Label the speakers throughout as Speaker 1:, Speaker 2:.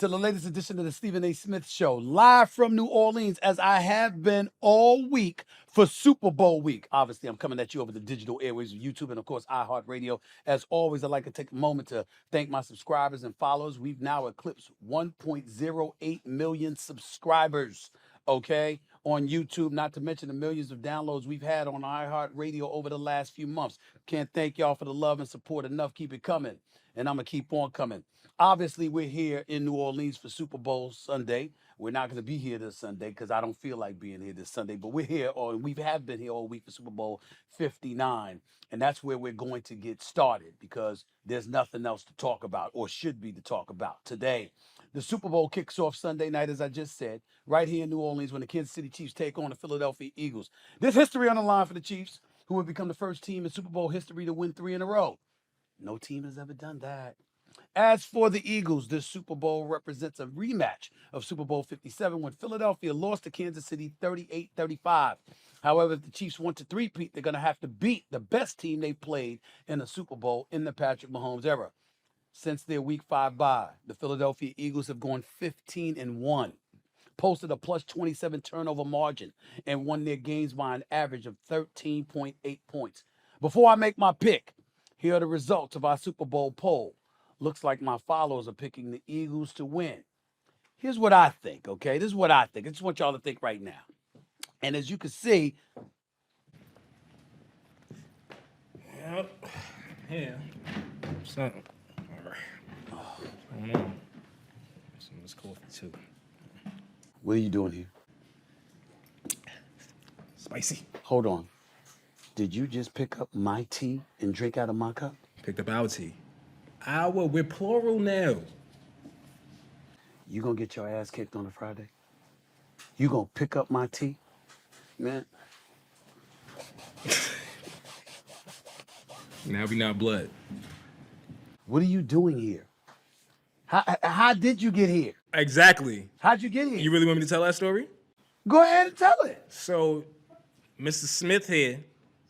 Speaker 1: to the latest edition of the Stephen A. Smith Show, live from New Orleans, as I have been all week for Super Bowl week. Obviously, I'm coming at you over the digital airways of YouTube and, of course, iHeartRadio. As always, I'd like to take a moment to thank my subscribers and followers. We've now eclipsed 1.08 million subscribers, okay, on YouTube, not to mention the millions of downloads we've had on iHeartRadio over the last few months. Can't thank y'all for the love and support enough. Keep it coming, and I'm going to keep on coming. Obviously, we're here in New Orleans for Super Bowl Sunday. We're not going to be here this Sunday because I don't feel like being here this Sunday, but we're here, or we have been here all week for Super Bowl 59, and that's where we're going to get started because there's nothing else to talk about or should be to talk about today. The Super Bowl kicks off Sunday night, as I just said, right here in New Orleans when the Kansas City Chiefs take on the Philadelphia Eagles. There's history on the line for the Chiefs, who have become the first team in Super Bowl history to win 3 in a row. No team has ever done that. As for the Eagles, this Super Bowl represents a rematch of Super Bowl 57 when Philadelphia lost to Kansas City 38-35. However, if the Chiefs want to three-peat, they're going to have to beat the best team they played in a Super Bowl in the Patrick Mahomes era. Since their Week 5 bye, the Philadelphia Eagles have gone 15-1, posted a plus 27 turnover margin, and won their games by an average of 13.8 points. Before I make my pick, here are the results of our Super Bowl poll. Looks like my followers are picking the Eagles to win. Here's what I think, okay? This is what I think. I just want y'all to think right now. And as you can see...
Speaker 2: Yep. Yeah. Something. All right. I don't know. Some of this coffee, too.
Speaker 1: What are you doing here?
Speaker 2: Spicy.
Speaker 1: Hold on. Did you just pick up my tea and drink out of my cup?
Speaker 2: Picked up our tea. Our, we're plural now.
Speaker 1: You gonna get your ass kicked on a Friday? You gonna pick up my tea? Man.
Speaker 2: Now we not blood.
Speaker 1: What are you doing here? How did you get here?
Speaker 2: Exactly.
Speaker 1: How'd you get here?
Speaker 2: You really want me to tell that story?
Speaker 1: Go ahead and tell it.
Speaker 2: So, Mr. Smith here,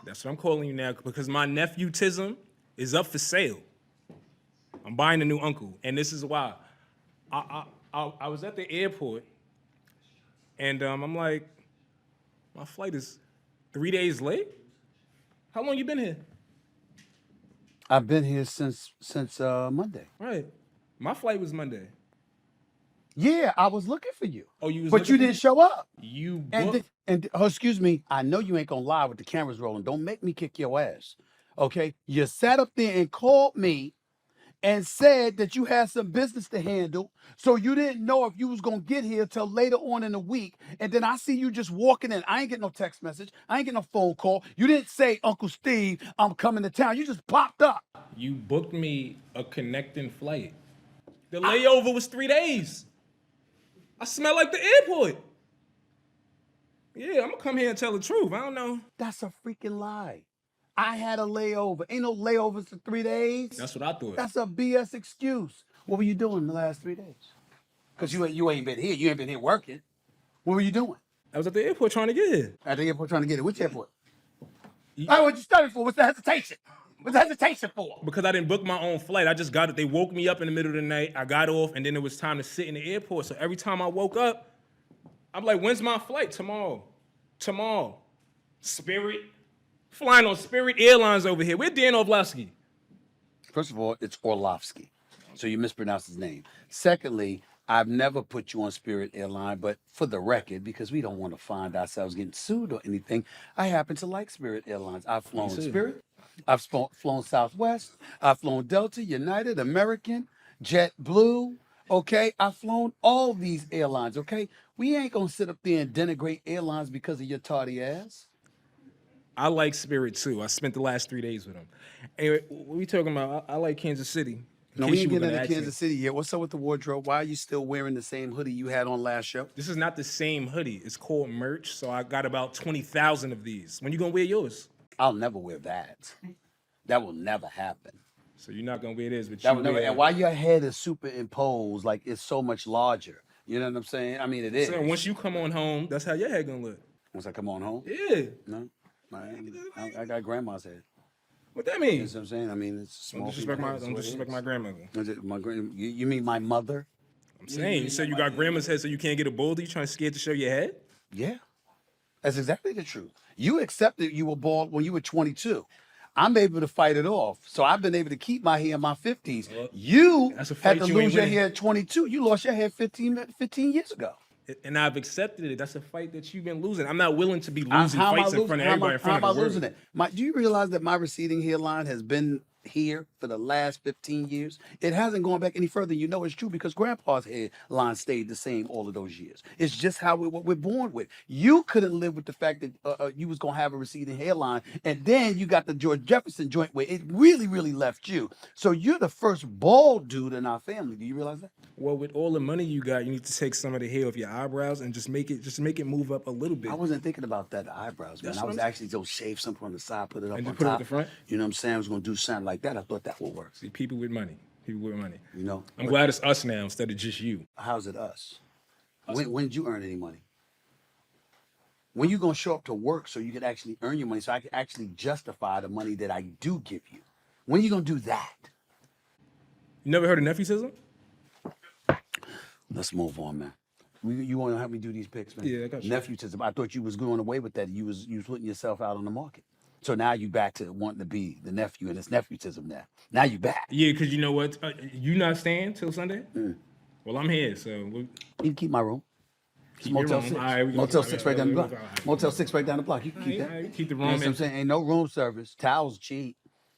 Speaker 2: that's what I'm calling you now, because my nephew Tism is up for sale. I'm buying a new uncle, and this is why. I was at the airport, and I'm like, my flight is 3 days late? How long you been here?
Speaker 1: I've been here since Monday.
Speaker 2: Right. My flight was Monday.
Speaker 1: Yeah, I was looking for you.
Speaker 2: Oh, you was
Speaker 1: But
Speaker 2: looking
Speaker 1: you
Speaker 2: for
Speaker 1: didn't
Speaker 2: me?
Speaker 1: show up.
Speaker 2: You booked.
Speaker 1: Oh, excuse me. I know you ain't gonna lie with the cameras rolling. Don't make me kick your ass. Okay? You sat up there and called me and said that you had some business to handle, so you didn't know if you was gonna get here till later on in the week. And then I see you just walking in. I ain't get no text message. I ain't get no phone call. You didn't say, Uncle Steve, I'm coming to town. You just popped up.
Speaker 2: You booked me a connecting flight. The layover was 3 days. I smell like the airport. Yeah, I'm gonna come here and tell the truth. I don't know.
Speaker 1: That's a freaking lie. I had a layover. Ain't no layovers for 3 days.
Speaker 2: That's what I thought.
Speaker 1: That's a BS excuse. What were you doing the last 3 days? Because you ain't been here. You ain't been here working. What were you doing?
Speaker 2: I was at the airport trying to get here.
Speaker 1: At the airport trying to get it. Which airport? Oh, what you studying for? What's the hesitation? What's the hesitation for?
Speaker 2: Because I didn't book my own flight. I just got it. They woke me up in the middle of the night. I got off, and then it was time to sit in the airport. So every time I woke up, I'm like, when's my flight? Tomorrow. Spirit. Flying on Spirit Airlines over here. Where's Dan Orlovsky?
Speaker 1: First of all, it's Orlovsky. So you mispronounced his name. Secondly, I've never put you on Spirit Airline, but for the record, because we don't want to find ourselves getting sued or anything, I happen to like Spirit Airlines. I've flown Spirit. I've flown Southwest. I've flown Delta, United, American, JetBlue. Okay, I've flown all these airlines. Okay, we ain't gonna sit up there and denigrate airlines because of your tardy ass.
Speaker 2: I like Spirit too. I spent the last 3 days with him. Anyway, what are we talking about? I like Kansas City.
Speaker 1: No, we ain't getting into Kansas City yet. What's up with the wardrobe? Why are you still wearing the same hoodie you had on last show?
Speaker 2: This is not the same hoodie. It's called merch, so I got about 20,000 of these. When you gonna wear yours?
Speaker 1: I'll never wear that. That will never happen.
Speaker 2: So you're not gonna wear this, but
Speaker 1: that will never. And why your head is superimposed, like it's so much larger. You know what I'm saying? I mean, it is.
Speaker 2: So once you come on home, that's how your head gonna look.
Speaker 1: Once I come on home?
Speaker 2: Yeah.
Speaker 1: No, I got grandma's head.
Speaker 2: What that mean?
Speaker 1: You know what I'm saying? I mean, it's small.
Speaker 2: Don't disrespect my grandmother.
Speaker 1: You mean my mother?
Speaker 2: I'm saying, you said you got grandma's head, so you can't get a boulder. You trying to scared to show your head?
Speaker 1: Yeah, that's exactly the truth. You accepted you were bald when you were 22. I'm able to fight it off. So I've been able to keep my hair in my 50s.
Speaker 2: Well,
Speaker 1: You
Speaker 2: that's a
Speaker 1: had
Speaker 2: fight
Speaker 1: to
Speaker 2: you ain't
Speaker 1: lose your
Speaker 2: winning.
Speaker 1: hair at 22. You lost your hair 15 years ago.
Speaker 2: And I've accepted it. That's a fight that you've been losing. I'm not willing to be
Speaker 1: How
Speaker 2: losing
Speaker 1: am I
Speaker 2: fights in
Speaker 1: losing?
Speaker 2: front of
Speaker 1: How am
Speaker 2: everybody,
Speaker 1: I,
Speaker 2: in
Speaker 1: how
Speaker 2: front
Speaker 1: am
Speaker 2: of
Speaker 1: I
Speaker 2: the world.
Speaker 1: losing it? Do you realize that my receding hairline has been here for the last 15 years? It hasn't gone back any further. You know it's true because Grandpa's hairline stayed the same all of those years. It's just how what we're born with. You couldn't live with the fact that you was gonna have a receding hairline, and then you got the George Jefferson joint where it really, really left you. So you're the first bald dude in our family. Do you realize that?
Speaker 2: Well, with all the money you got, you need to take some of the hair off your eyebrows and just make it move up a little bit.
Speaker 1: I wasn't thinking about that, the eyebrows, man.
Speaker 2: That's
Speaker 1: I
Speaker 2: what
Speaker 1: was
Speaker 2: I'm
Speaker 1: actually going to shave something on the side, put it up
Speaker 2: And
Speaker 1: on
Speaker 2: just put it at
Speaker 1: top.
Speaker 2: the front?
Speaker 1: You know what I'm saying? I was going to do something like that. I thought that would work.
Speaker 2: See, people with money. People with money.
Speaker 1: You know?
Speaker 2: I'm glad it's us now instead of just you.
Speaker 1: How's it us? When did you earn any money? When you going to show up to work so you can actually earn your money, so I can actually justify the money that I do give you? When you going to do that?
Speaker 2: You never heard of nephewtism?
Speaker 1: Let's move on, man. You want to help me do these picks, man?
Speaker 2: Yeah, I got you.
Speaker 1: Nephew-tism. I thought you was going away with that. You was putting yourself out on the market. So now you back to wanting to be the nephew, and it's nephew-tism now. Now you back.
Speaker 2: Yeah, because you know what? You not staying till Sunday? Well, I'm here, so
Speaker 1: You can keep my room. It's
Speaker 2: Keep your
Speaker 1: Motel
Speaker 2: room.
Speaker 1: 6.
Speaker 2: All right, we
Speaker 1: Motel
Speaker 2: gonna-
Speaker 1: 6 right down the block.
Speaker 2: all right.
Speaker 1: Motel 6 right down the block. You can keep
Speaker 2: All
Speaker 1: that.
Speaker 2: right, keep the
Speaker 1: You know
Speaker 2: room
Speaker 1: what I'm
Speaker 2: in.
Speaker 1: saying? Ain't no room service. Towels cheap.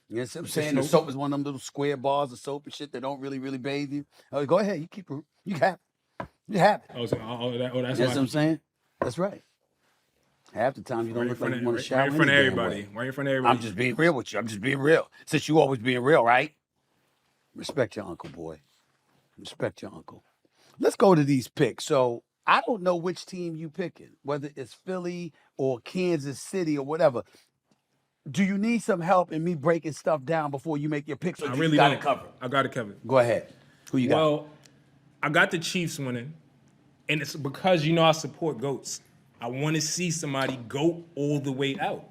Speaker 1: You know what I'm saying? The soap is one of them little square bars of soap and shit that don't really, really bathe you. Oh, go ahead. You keep it. You have it. You have it.
Speaker 2: Oh, so, that's
Speaker 1: You know what
Speaker 2: why.
Speaker 1: I'm saying? That's right. Half the time you don't
Speaker 2: Right in
Speaker 1: look
Speaker 2: front
Speaker 1: like
Speaker 2: of
Speaker 1: you want to shower.
Speaker 2: right in front of
Speaker 1: any damn
Speaker 2: everybody.
Speaker 1: way.
Speaker 2: Right in front of everybody.
Speaker 1: I'm just being real with you. I'm just being real. Since you always being real, right? Respect your uncle, boy. Respect your uncle. Let's go to these picks. So I don't know which team you picking, whether it's Philly or Kansas City or whatever. Do you need some help in me breaking stuff down before you make your picks, or
Speaker 2: I
Speaker 1: do
Speaker 2: really
Speaker 1: you got
Speaker 2: don't.
Speaker 1: it covered?
Speaker 2: I got it covered.
Speaker 1: Go ahead. Who you got?
Speaker 2: Well, I got the Chiefs winning, and it's because you know I support GOATs. I want to see somebody go all the way out.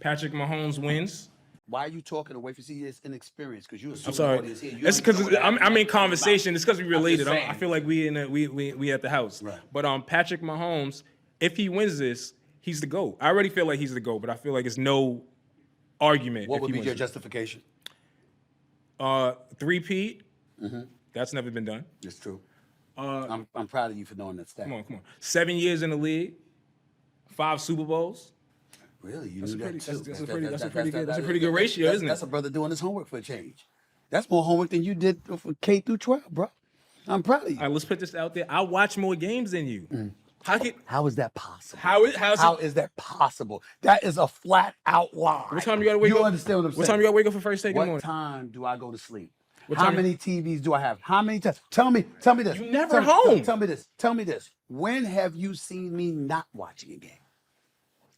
Speaker 2: Patrick Mahomes wins.
Speaker 1: Why are you talking away from see it's inexperience? Because you're
Speaker 2: I'm sorry.
Speaker 1: audience here. You
Speaker 2: It's because
Speaker 1: understand what
Speaker 2: I'm in
Speaker 1: happened.
Speaker 2: conversation. It's because we related.
Speaker 1: saying.
Speaker 2: I feel like we at the house.
Speaker 1: Right.
Speaker 2: But Patrick Mahomes, if he wins this, he's the GOAT. I already feel like he's the GOAT, but I feel like it's no argument.
Speaker 1: What
Speaker 2: if
Speaker 1: would
Speaker 2: he
Speaker 1: be
Speaker 2: wins
Speaker 1: your
Speaker 2: it.
Speaker 1: justification?
Speaker 2: Three-peat. That's never been done.
Speaker 1: It's true. I'm proud of you for knowing that stat.
Speaker 2: Come on. 7 years in the league, 5 Super Bowls.
Speaker 1: Really? You
Speaker 2: That's
Speaker 1: knew
Speaker 2: a pretty-
Speaker 1: that too.
Speaker 2: that's a pretty good ratio, isn't it?
Speaker 1: That's a brother doing his homework for a change. That's more homework than you did for K through 12, bro. I'm proud of you.
Speaker 2: All right, let's put this out there. I watch more games than you.
Speaker 1: How is that possible?
Speaker 2: How
Speaker 1: How is that possible? That is a flat out lie.
Speaker 2: What time you gotta wake up?
Speaker 1: You understand what I'm saying?
Speaker 2: What time you gotta wake up for first take in the
Speaker 1: What
Speaker 2: morning?
Speaker 1: time do I go to sleep?
Speaker 2: What
Speaker 1: How
Speaker 2: time-
Speaker 1: many TVs do I have? How many times? Tell me this.
Speaker 2: You never
Speaker 1: Tell-
Speaker 2: home.
Speaker 1: Tell me this. Tell me this. When have you seen me not watching a game?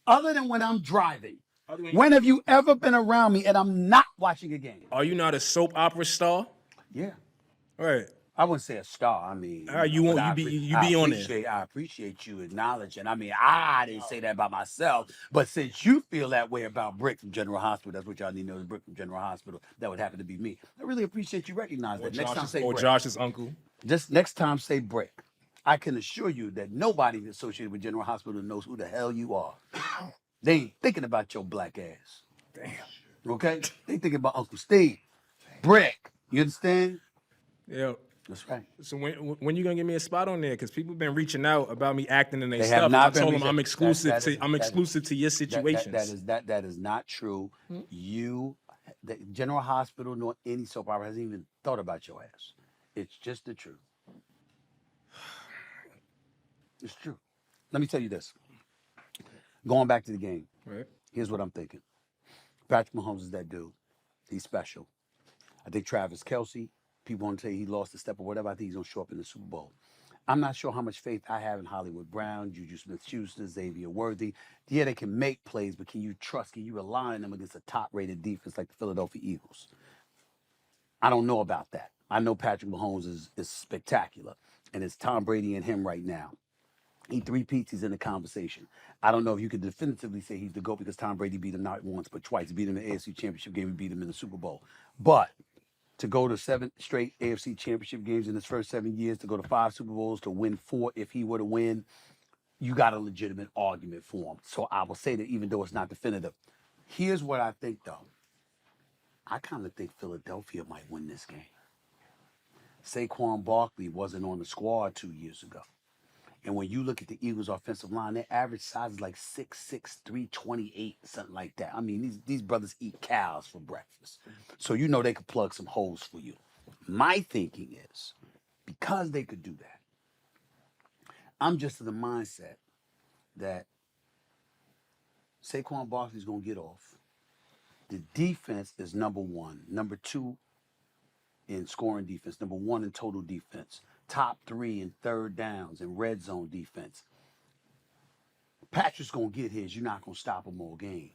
Speaker 1: Other than when I'm driving. When have you ever been around me and I'm not watching a game?
Speaker 2: Are you not a soap opera star?
Speaker 1: Yeah.
Speaker 2: All right.
Speaker 1: I wouldn't say a star. I mean,
Speaker 2: All right, you
Speaker 1: but
Speaker 2: won't-
Speaker 1: I
Speaker 2: you be-
Speaker 1: appre-
Speaker 2: you
Speaker 1: I
Speaker 2: be on there.
Speaker 1: appreciate- I appreciate you acknowledging. I mean, I didn't say that about myself, but since you feel that way about Brick from General Hospital, that's what y'all need to know is Brick from General Hospital. That would happen to be me. I really appreciate you recognizing that. Next time, say Brick.
Speaker 2: Josh's uncle.
Speaker 1: Just next time, say Brick. I can assure you that nobody associated with General Hospital knows who the hell you are. They ain't thinking about your black ass.
Speaker 2: Damn.
Speaker 1: Okay? They thinking about Uncle Steve. Brick. You understand?
Speaker 2: Yeah.
Speaker 1: That's right.
Speaker 2: So when you gonna give me a spot on there? Because people been reaching out about me acting in their
Speaker 1: They have
Speaker 2: stuff.
Speaker 1: not
Speaker 2: I
Speaker 1: been
Speaker 2: told them
Speaker 1: reaching-
Speaker 2: I'm exclusive
Speaker 1: that is-
Speaker 2: to I'm
Speaker 1: that is-
Speaker 2: exclusive to your situations.
Speaker 1: That is not true. The General Hospital nor any soap opera hasn't even thought about your ass. It's just the truth. It's true. Let me tell you this. Going back to the game,
Speaker 2: Right.
Speaker 1: here's what I'm thinking. Patrick Mahomes is that dude. He's special. I think Travis Kelce, people want to say he lost a step or whatever. I think he's going to show up in the Super Bowl. I'm not sure how much faith I have in Hollywood Brown, Juju Smith-Schuster, Xavier Worthy. Yeah, they can make plays, but can you rely on them against a top-rated defense like the Philadelphia Eagles? I don't know about that. I know Patrick Mahomes is spectacular, and it's Tom Brady and him right now. He three-peats, he's in the conversation. I don't know if you could definitively say he's the GOAT because Tom Brady beat him not once, but twice. He beat him in the AFC Championship game. He beat him in the Super Bowl. But to go to 7 straight AFC championship games in his first 7 years, to go to 5 Super Bowls, to win 4 if he were to win, you got a legitimate argument for him. So I will say that even though it's not definitive. Here's what I think, though. I kind of think Philadelphia might win this game. Saquon Barkley wasn't on the squad 2 years ago. And when you look at the Eagles' offensive line, their average size is like 6'6", 328, something like that. I mean, these brothers eat cows for breakfast. So you know they could plug some holes for you. My thinking is, because they could do that, I'm just of the mindset that Saquon Barkley's going to get off. The defense is number one. Number two in scoring defense. Number one in total defense. Top 3 in third downs and red zone defense. Patrick's going to get his. You're not going to stop him all game.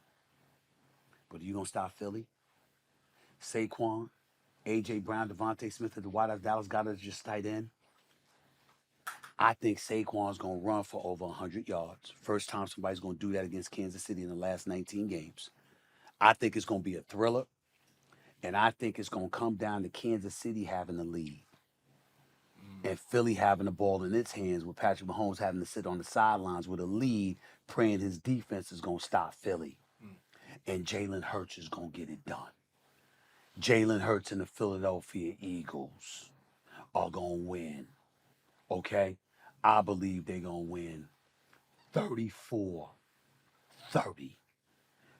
Speaker 1: But are you going to stop Philly? Saquon, A.J. Brown, Devontae Smith at the wideout. Dallas got us just tight end. I think Saquon's going to run for over 100 yards. First time somebody's going to do that against Kansas City in the last 19 games. I think it's going to be a thriller. And I think it's going to come down to Kansas City having the lead. And Philly having the ball in its hands with Patrick Mahomes having to sit on the sidelines with a lead, praying his defense is going to stop Philly. And Jalen Hurts is going to get it done. Jalen Hurts and the Philadelphia Eagles are going to win. Okay? I believe they're going to win 34-30.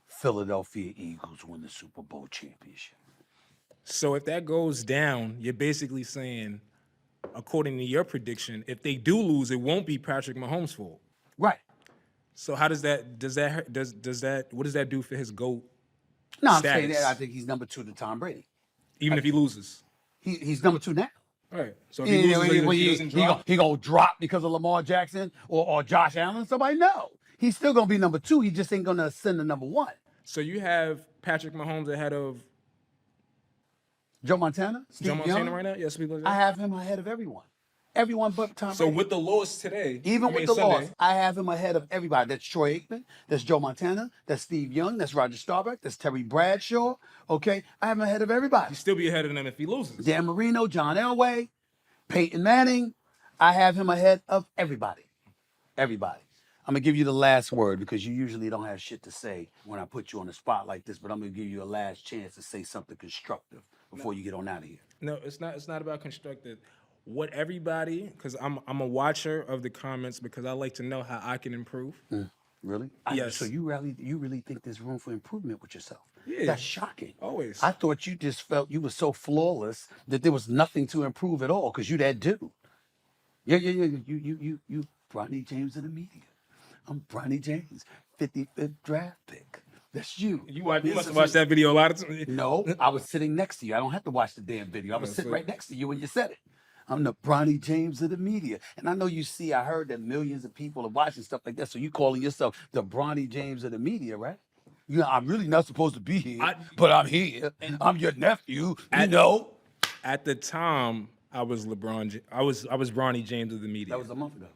Speaker 1: Philadelphia Eagles win the Super Bowl championship.
Speaker 2: So if that goes down, you're basically saying, according to your prediction, if they do lose, it won't be Patrick Mahomes' fault.
Speaker 1: Right.
Speaker 2: So how does that what does that do for his GOAT
Speaker 1: No, I'm
Speaker 2: status?
Speaker 1: saying that I think he's number 2 to Tom Brady.
Speaker 2: Even if he loses?
Speaker 1: He's number 2 now.
Speaker 2: Right. So if he loses, he doesn't drop?
Speaker 1: He gonna drop because of Lamar Jackson or Josh Allen? Somebody? No. He's still gonna be number 2. He just ain't gonna ascend to number 1.
Speaker 2: So you have Patrick Mahomes ahead of
Speaker 1: Joe Montana?
Speaker 2: Joe Montana right now? Yes, we look at
Speaker 1: I have him ahead of everyone. Everyone but Tom
Speaker 2: So
Speaker 1: Brady.
Speaker 2: with the loss today,
Speaker 1: Even with the loss, I have him ahead of everybody. That's Troy Aikman. That's Joe Montana. That's Steve Young. That's Roger Staubach. That's Terry Bradshaw. Okay? I have him ahead of everybody.
Speaker 2: he'd still be ahead of them if he loses.
Speaker 1: Dan Marino, John Elway, Peyton Manning. I have him ahead of everybody. Everybody. I'm going to give you the last word because you usually don't have shit to say when I put you on the spot like this, but I'm going to give you a last chance to say something constructive before you get on out of here.
Speaker 2: No, it's not about constructive. What everybody, because I'm a watcher of the comments because I like to know how I can improve.
Speaker 1: Really?
Speaker 2: Yes.
Speaker 1: So you really think there's room for improvement with yourself?
Speaker 2: Yeah.
Speaker 1: That's shocking.
Speaker 2: Always.
Speaker 1: I thought you just felt you were so flawless that there was nothing to improve at all because you that dude. Yeah. You Bronny James of the media. I'm Bronny James, 55th draft pick. That's you.
Speaker 2: You must have watched that video a lot of times.
Speaker 1: No, I was sitting next to you. I don't have to watch the damn video. I was sitting right next to you when you said it. I'm the Bronny James of the media. And I know I heard that millions of people are watching stuff like that. So you calling yourself the Bronny James of the media, right? You know, I'm really not supposed to be here, but I'm here. I'm your nephew,
Speaker 2: At the time, I was I was Bronny James of the media.
Speaker 1: That was a month ago.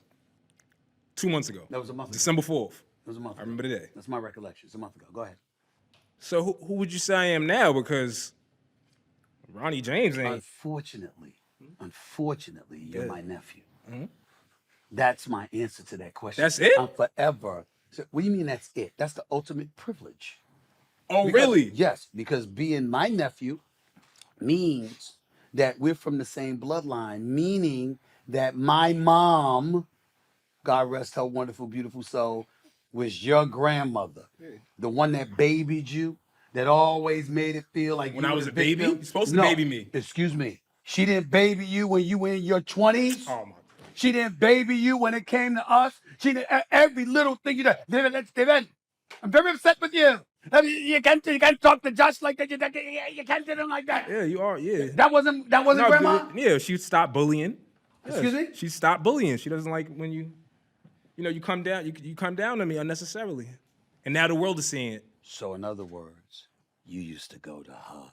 Speaker 2: 2 months ago.
Speaker 1: That was a month ago.
Speaker 2: December 4th.
Speaker 1: It was a month ago.
Speaker 2: I remember the day.
Speaker 1: That's my recollection. It's a month ago. Go ahead.
Speaker 2: So who would you say I am now? Because Ronnie James ain't.
Speaker 1: Unfortunately, you're my nephew. Mm-hmm. That's my answer to that question.
Speaker 2: That's it?
Speaker 1: I'm forever. So, what do you mean that's it? That's the ultimate privilege.
Speaker 2: Oh, really?
Speaker 1: Yes, because being my nephew means that we're from the same bloodline, meaning that my mom, God rest her wonderful, beautiful soul, was your grandmother. The one that babied you, that always made it feel like
Speaker 2: when I was a baby? You're supposed to baby me.
Speaker 1: Excuse me. She didn't baby you when you were in your 20s.
Speaker 2: Oh, my God.
Speaker 1: She didn't baby you when it came to us. She did every little thing you did. Steven, I'm very upset with you. You can't talk to Josh like that. You can't do him like that.
Speaker 2: Yeah, you are. Yeah.
Speaker 1: That wasn't grandma.
Speaker 2: Yeah, she stopped bullying. Yeah,
Speaker 1: Excuse me?
Speaker 2: She stopped bullying. She doesn't like when you come down. You come down to me unnecessarily, and now the world is seeing it.
Speaker 1: So in other words, you used to go to her.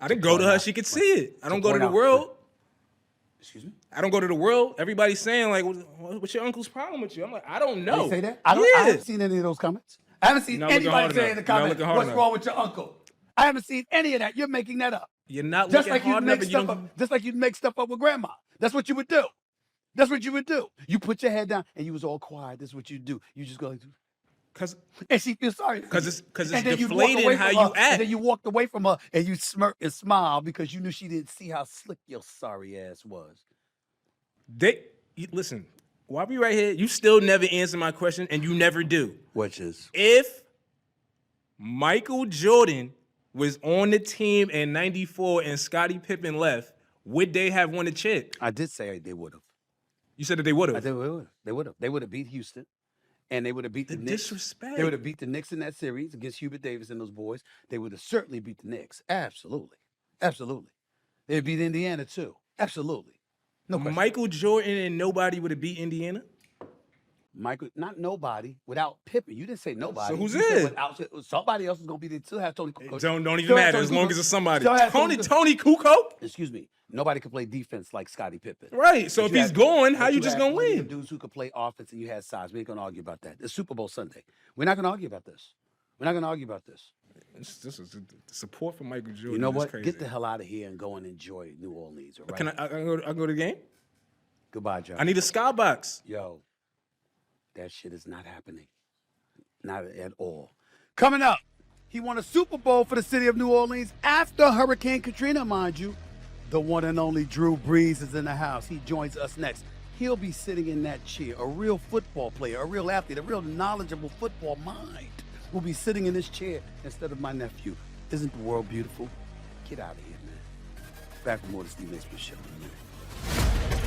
Speaker 2: I didn't go to her. She could see it. I don't go to the world.
Speaker 1: Excuse me?
Speaker 2: I don't go to the world. Everybody's saying, like, what's your uncle's problem with you? I'm like, I don't know.
Speaker 1: They say that? I haven't seen any of those comments. I haven't seen anybody say in the comments, what's wrong with your uncle? I haven't seen any of that. You're making that up.
Speaker 2: You're not
Speaker 1: Just
Speaker 2: looking
Speaker 1: like you'd
Speaker 2: hard enough.
Speaker 1: make stuff up. Just like you'd make stuff up with grandma. That's what you would do. That's what you would do. You put your head down and you was all quiet. This is what you do. You just go like,
Speaker 2: Because
Speaker 1: and she feels sorry for you.
Speaker 2: it's
Speaker 1: And then you'd walk
Speaker 2: deflating
Speaker 1: away
Speaker 2: how
Speaker 1: from
Speaker 2: you
Speaker 1: her,
Speaker 2: act.
Speaker 1: And then you walked away from her and you smirk and smile because you knew she didn't see how slick your sorry ass was.
Speaker 2: Listen, while we right here, you still never answer my question, and you never do.
Speaker 1: Which is?
Speaker 2: If Michael Jordan was on the team in '94 and Scottie Pippen left, would they have won a chip?
Speaker 1: I did say they would have.
Speaker 2: You said that they would have.
Speaker 1: They would have. They would have beat Houston. And they would have beat the Knicks.
Speaker 2: Disrespect.
Speaker 1: They would have beat the Knicks in that series against Hubert Davis and those boys. They would have certainly beat the Knicks. Absolutely. Absolutely. They'd beat Indiana too. Absolutely. No question.
Speaker 2: Michael Jordan and nobody would have beat Indiana?
Speaker 1: Michael, not nobody, without Pippen. You didn't say nobody.
Speaker 2: So who's
Speaker 1: You said
Speaker 2: it?
Speaker 1: Without, somebody else is going to be there. Still have Tony Kukoc.
Speaker 2: Don't even
Speaker 1: Still have
Speaker 2: matter
Speaker 1: Tony
Speaker 2: as long
Speaker 1: Kukoc.
Speaker 2: as it's somebody.
Speaker 1: Still have
Speaker 2: Tony Kukoc?
Speaker 1: Excuse me. Nobody could play defense like Scottie Pippen.
Speaker 2: Right. So
Speaker 1: But
Speaker 2: if
Speaker 1: you
Speaker 2: he's
Speaker 1: had-
Speaker 2: going, how
Speaker 1: but
Speaker 2: you just
Speaker 1: had
Speaker 2: gonna
Speaker 1: plenty of
Speaker 2: win?
Speaker 1: Dudes who could play offense and you had size. We ain't going to argue about that. It's Super Bowl Sunday. We're not going to argue about this. We're not going to argue about this.
Speaker 2: This is support for Michael Jordan.
Speaker 1: You know
Speaker 2: is
Speaker 1: what?
Speaker 2: Crazy.
Speaker 1: Get the hell out of here and go and enjoy New Orleans. All right?
Speaker 2: Can I go to the game?
Speaker 1: Goodbye, Josh.
Speaker 2: I need a skybox.
Speaker 1: Yo, that shit is not happening. Not at all. Coming up, he won a Super Bowl for the city of New Orleans after Hurricane Katrina, mind you. The one and only Drew Brees is in the house. He joins us next. He'll be sitting in that chair. A real football player, a real athlete, a real knowledgeable football mind will be sitting in this chair instead of my nephew. Isn't the world beautiful? Get out of here, man. Back with more of the Stephen A. Smith Show in a minute.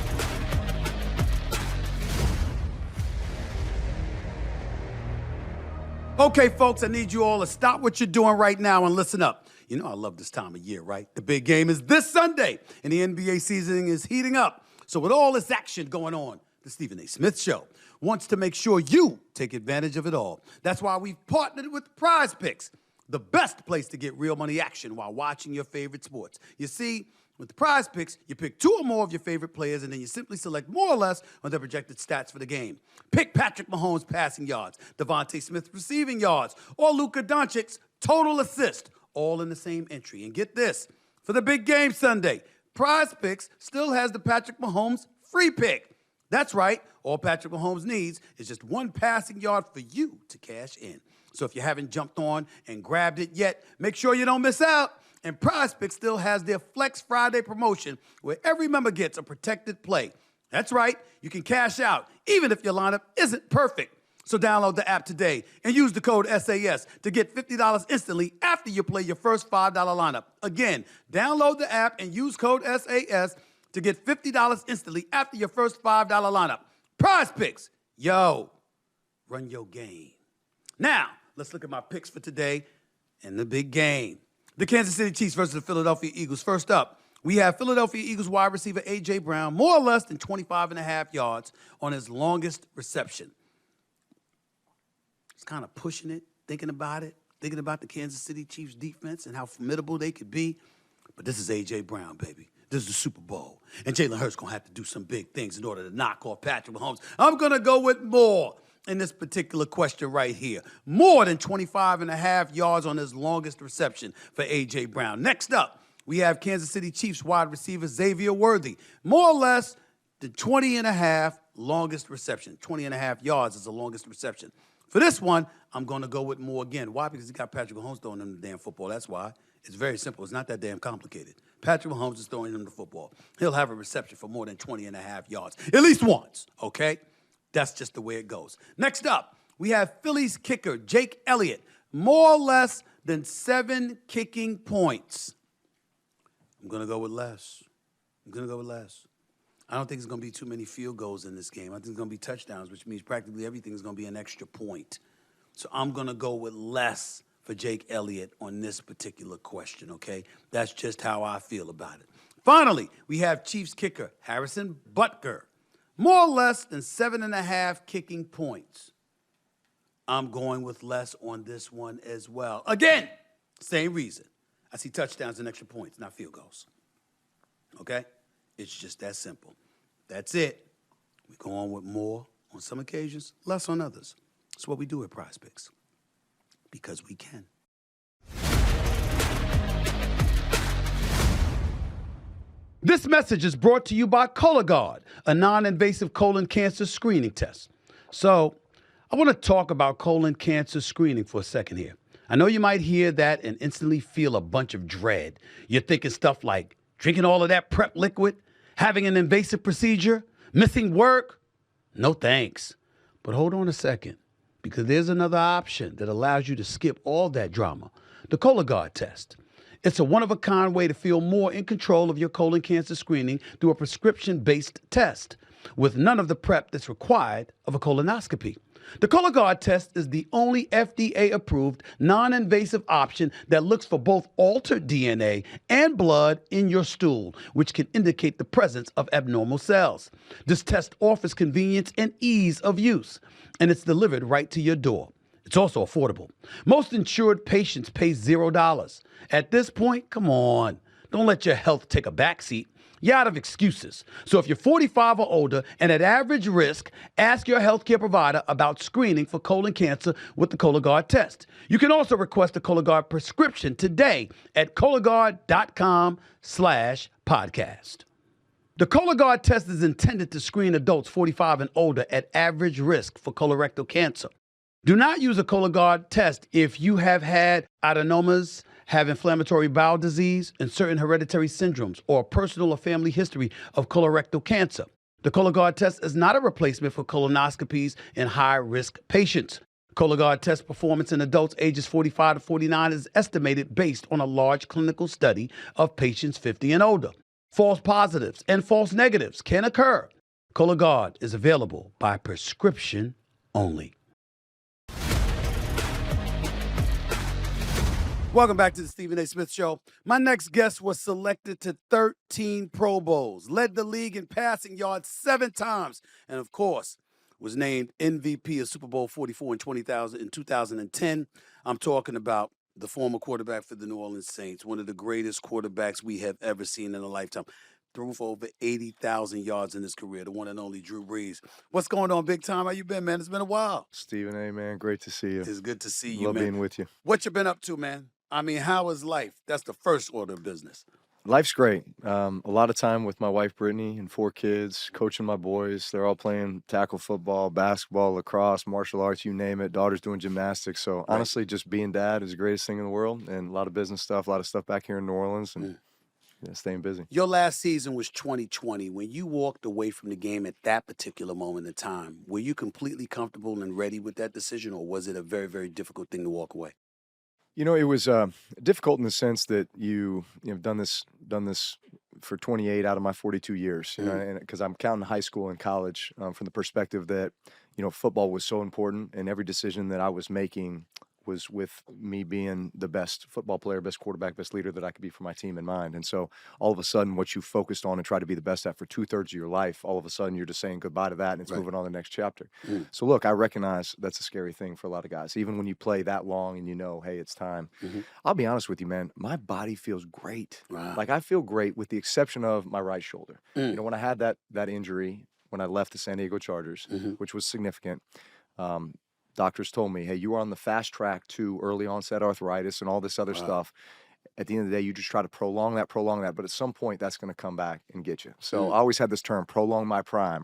Speaker 1: Okay, folks, I need you all to stop what you're doing right now and listen up. You know I love this time of year, right? The big game is this Sunday, and the NBA season is heating up. So with all this action going on, the Stephen A. Smith Show wants to make sure you take advantage of it all. That's why we've partnered with PrizePicks, the best place to get real money action while watching your favorite sports. You see, with PrizePicks, you pick two or more of your favorite players, and then you simply select more or less on their projected stats for the game. Pick Patrick Mahomes' passing yards, Devontae Smith receiving yards, or Luka Doncic's total assist, all in the same entry. And get this, for the big game Sunday, PrizePicks still has the Patrick Mahomes free pick. That's right, all Patrick Mahomes needs is just one passing yard for you to cash in. So if you haven't jumped on and grabbed it yet, make sure you don't miss out. And PrizePicks still has their Flex Friday promotion where every member gets a protected play. That's right, you can cash out even if your lineup isn't perfect. So download the app today and use the code SAS to get $50 instantly after you play your first $5 lineup. Again, download the app and use code SAS to get $50 instantly after your first $5 lineup. PrizePicks, yo, run your game. Now, let's look at my picks for today and the big game. The Kansas City Chiefs versus the Philadelphia Eagles. First up, we have Philadelphia Eagles wide receiver A.J. Brown, more or less than 25.5 yards on his longest reception. He's kind of pushing it, thinking about the Kansas City Chiefs defense and how formidable they could be. But this is A.J. Brown, baby. This is the Super Bowl. And Jalen Hurts going to have to do some big things in order to knock off Patrick Mahomes. I'm going to go with more in this particular question right here. More than 25.5 yards on his longest reception for A.J. Brown. Next up, we have Kansas City Chiefs wide receiver Xavier Worthy. More or less than 20.5 longest reception. 20.5 yards is the longest reception. For this one, I'm going to go with more again. Why? Because he got Patrick Mahomes throwing him the damn football. That's why. It's very simple. It's not that damn complicated. Patrick Mahomes is throwing him the football. He'll have a reception for more than 20.5 yards. At least once, okay? That's just the way it goes. Next up, we have Phillies kicker Jake Elliott. More or less than 7 kicking points. I'm going to go with less. I don't think there's going to be too many field goals in this game. I think it's going to be touchdowns, which means practically everything is going to be an extra point. So I'm going to go with less for Jake Elliott on this particular question, okay? That's just how I feel about it. Finally, we have Chiefs kicker Harrison Butker. More or less than 7.5 kicking points. I'm going with less on this one as well. Again, same reason. I see touchdowns and extra points, not field goals. Okay? It's just that simple. That's it. We go on with more on some occasions, less on others. That's what we do at PrizePicks. Because we can. This message is brought to you by Cologuard, a non-invasive colon cancer screening test. So, I want to talk about colon cancer screening for a second here. I know you might hear that and instantly feel a bunch of dread. You're thinking stuff like drinking all of that prep liquid, having an invasive procedure, missing work. No thanks. But hold on a second, because there's another option that allows you to skip all that drama, the Cologuard test. It's a one-of-a-kind way to feel more in control of your colon cancer screening through a prescription-based test with none of the prep that's required of a colonoscopy. The Cologuard test is the only FDA-approved, non-invasive option that looks for both altered DNA and blood in your stool, which can indicate the presence of abnormal cells. This test offers convenience and ease of use, and it's delivered right to your door. It's also affordable. Most insured patients pay $0. At this point, come on, don't let your health take a backseat. You're out of excuses. So if you're 45 or older and at average risk, ask your healthcare provider about screening for colon cancer with the Cologuard test. You can also request a Cologuard prescription today at Cologuard.com/podcast. The Cologuard test is intended to screen adults 45 and older at average risk for colorectal cancer. Do not use a Cologuard test if you have had adenomas, have inflammatory bowel disease, and certain hereditary syndromes, or a personal or family history of colorectal cancer. The Cologuard test is not a replacement for colonoscopies in high-risk patients. Cologuard test performance in adults ages 45 to 49 is estimated based on a large clinical study of patients 50 and older. False positives and false negatives can occur. Cologuard is available by prescription only. Welcome back to the Stephen A. Smith Show. My next guest was selected to 13 Pro Bowls, led the league in passing yards 7 times, and of course, was named MVP of Super Bowl 44 in 2010. I'm talking about the former quarterback for the New Orleans Saints, one of the greatest quarterbacks we have ever seen in a lifetime. Threw for over 80,000 yards in his career, the one and only Drew Brees. What's going on, big time? How you been, man? It's been a while.
Speaker 3: Stephen A., man, great to see you.
Speaker 1: It's good to see you,
Speaker 3: Love
Speaker 1: man.
Speaker 3: being with you.
Speaker 1: What you been up to, man? I mean, how is life? That's the first order of business.
Speaker 3: Life's great. A lot of time with my wife, Brittany, and 4 kids, coaching my boys. They're all playing tackle football, basketball, lacrosse, martial arts, you name it. Daughter's doing gymnastics. So honestly, just being dad is the greatest thing in the world, and a lot of business stuff, a lot of stuff back here in New Orleans, and staying busy.
Speaker 1: Your last season was 2020. When you walked away from the game at that particular moment in time, were you completely comfortable and ready with that decision, or was it a very, very difficult thing to walk away?
Speaker 3: You know, it was difficult in the sense that you've done this for 28 out of my 42 years, you know, and because I'm counting high school and college from the perspective that, you know, football was so important, and every decision that I was making was with me being the best football player, best quarterback, best leader that I could be for my team in mind. And so all of a sudden, what you focused on and tried to be the best at for 2/3 of your life, all of a sudden you're just saying goodbye to that, and it's moving on to the next chapter. So look, I recognize that's a scary thing for a lot of guys, even when you play that long and you know, hey, it's time. I'll be honest with you, man, my body feels great.
Speaker 1: Wow.
Speaker 3: Like, I feel great with the exception of my right shoulder. You know, when I had that injury, when I left the San Diego Chargers, which was significant, doctors told me, hey, you are on the fast track to early onset arthritis and all this other stuff. At the end of the day, you just try to prolong that. But at some point, that's going to come back and get you. So I always had this term, prolong my prime.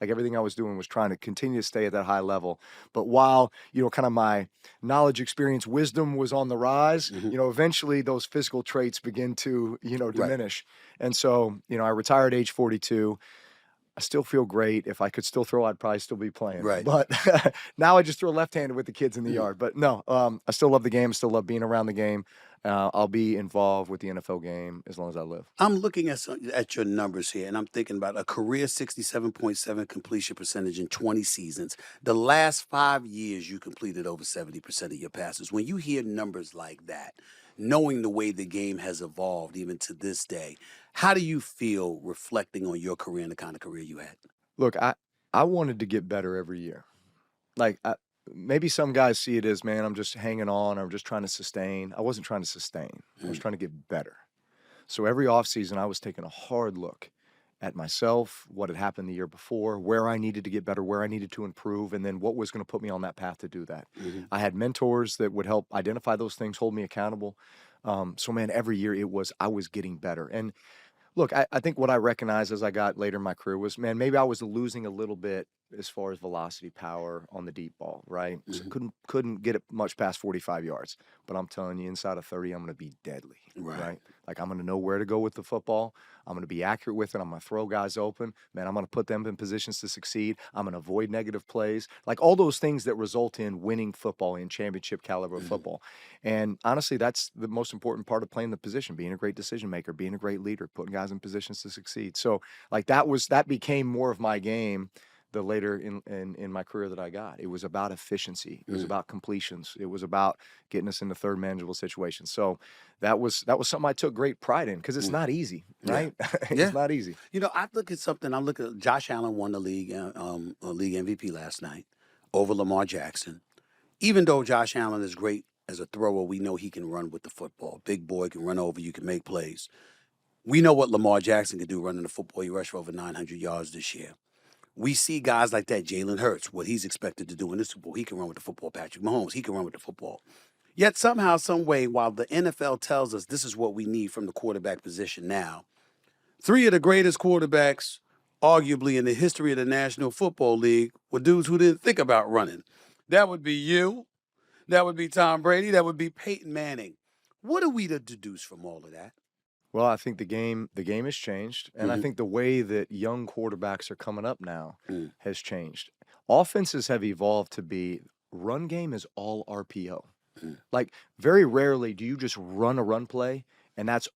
Speaker 3: Like, everything I was doing was trying to continue to stay at that high level. But while, you know, kind of my knowledge, experience, wisdom was on the rise, you know, eventually those physical traits begin to, you know, diminish. And so, you know, I retired age 42. I still feel great. If I could still throw, I'd probably still be playing.
Speaker 1: Right.
Speaker 3: But now I just throw left-handed with the kids in the yard. But no, I still love the game. Still love being around the game. I'll be involved with the NFL game as long as I live.
Speaker 1: I'm looking at your numbers here, and I'm thinking about a career 67.7 completion percentage in 20 seasons. The last 5 years, you completed over 70% of your passes. When you hear numbers like that, knowing the way the game has evolved even to this day, how do you feel reflecting on your career and the kind of career you had?
Speaker 3: Look, I wanted to get better every year. Like, maybe some guys see it as, man, I'm just hanging on, or I'm just trying to sustain. I wasn't trying to sustain. I was trying to get better. So every offseason, I was taking a hard look at myself, what had happened the year before, where I needed to get better, where I needed to improve, and then what was going to put me on that path to do that. I had mentors that would help identify those things, hold me accountable. So, man, every year I was getting better. And Look, I think what I recognized as I got later in my career was, man, maybe I was losing a little bit as far as velocity, power on the deep ball, right? So couldn't get it much past 45 yards. But I'm telling you, inside of 30, I'm going to be deadly, right? Like I'm going to know where to go with the football. I'm going to be accurate with it. I'm going to throw guys open. Man, I'm going to put them in positions to succeed. I'm going to avoid negative plays. Like all those things that result in winning football, in championship caliber football. And honestly, that's the most important part of playing the position, being a great decision maker, being a great leader, putting guys in positions to succeed. So like that became more of my game the later in my career that I got. It was about efficiency. It was about completions. It was about getting us into third manageable situations. So that was something I took great pride in because it's not easy, right? It's not easy.
Speaker 1: You know, I look at something. I look at Josh Allen won the league MVP last night over Lamar Jackson. Even though Josh Allen is great as a thrower, we know he can run with the football. Big boy can run over you, can make plays. We know what Lamar Jackson can do running the football. He rushed for over 900 yards this year. We see guys like that, Jalen Hurts, what he's expected to do in the Super Bowl. He can run with the football. Patrick Mahomes, he can run with the football. Yet somehow, some way, while the NFL tells us this is what we need from the quarterback position now, three of the greatest quarterbacks, arguably in the history of the National Football League, were dudes who didn't think about running. That would be you. That would be Tom Brady. That would be Peyton Manning. What are we to deduce from all of that?
Speaker 3: Well, I think the game has changed, and I think the way that young quarterbacks are coming up now has changed. Offenses have evolved to be run game is all RPO. Like very rarely do you just run a run play, and that's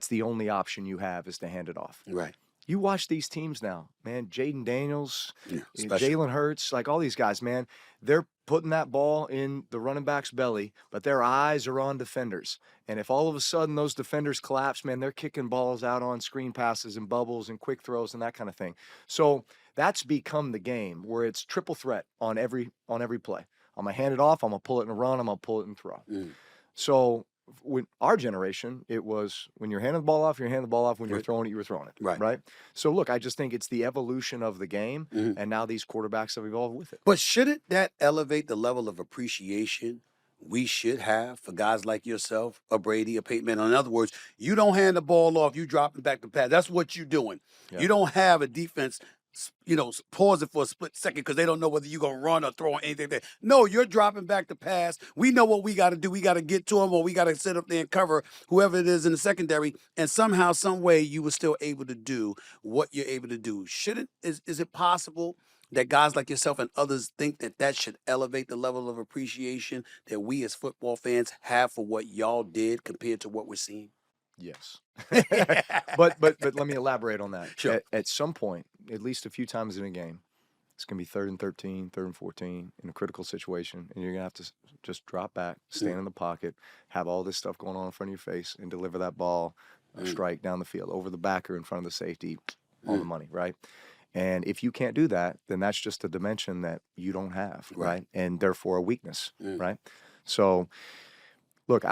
Speaker 3: the only option you have is to hand it off.
Speaker 1: Right.
Speaker 3: You watch these teams now, man. Jaden Daniels,
Speaker 1: special.
Speaker 3: Jalen Hurts, like all these guys, man. They're putting that ball in the running back's belly, but their eyes are on defenders. And if all of a sudden those defenders collapse, man, they're kicking balls out on screen passes and bubbles and quick throws and that kind of thing. So that's become the game where it's triple threat on every play. I'm gonna hand it off. I'm gonna pull it and run. I'm gonna pull it and throw. So with our generation, it was when you're handing the ball off, you're handing the ball off. When you're throwing it, you were throwing it. Right. So look, I just think it's the evolution of the game, and now these quarterbacks have evolved with it.
Speaker 1: But shouldn't that elevate the level of appreciation we should have for guys like yourself, a Brady, a Peyton Manning? In other words, you don't hand the ball off, you dropping back to pass. That's what you're doing.
Speaker 3: Yeah.
Speaker 1: You don't have a defense, pause it for a split second because they don't know whether you're going to run or throw or anything there. No, you're dropping back to pass. We know what we got to do. We got to get to them, or we got to sit up there and cover whoever it is in the secondary. And somehow, some way, you were still able to do what you're able to do. Is it possible that guys like yourself and others think that should elevate the level of appreciation that we as football fans have for what y'all did compared to what we're seeing?
Speaker 3: Yes. but let me elaborate on that.
Speaker 1: Sure.
Speaker 3: At some point, at least a few times in a game, it's going to be 3rd and 13, 3rd and 14 in a critical situation, and you're going to have to just drop back, stand in the pocket, have all this stuff going on in front of your face, and deliver that ball, a strike down the field, over the backer in front of the safety, on the money, right? And if you can't do that, then that's just a dimension that you don't have, right? And therefore a weakness, right? So, look,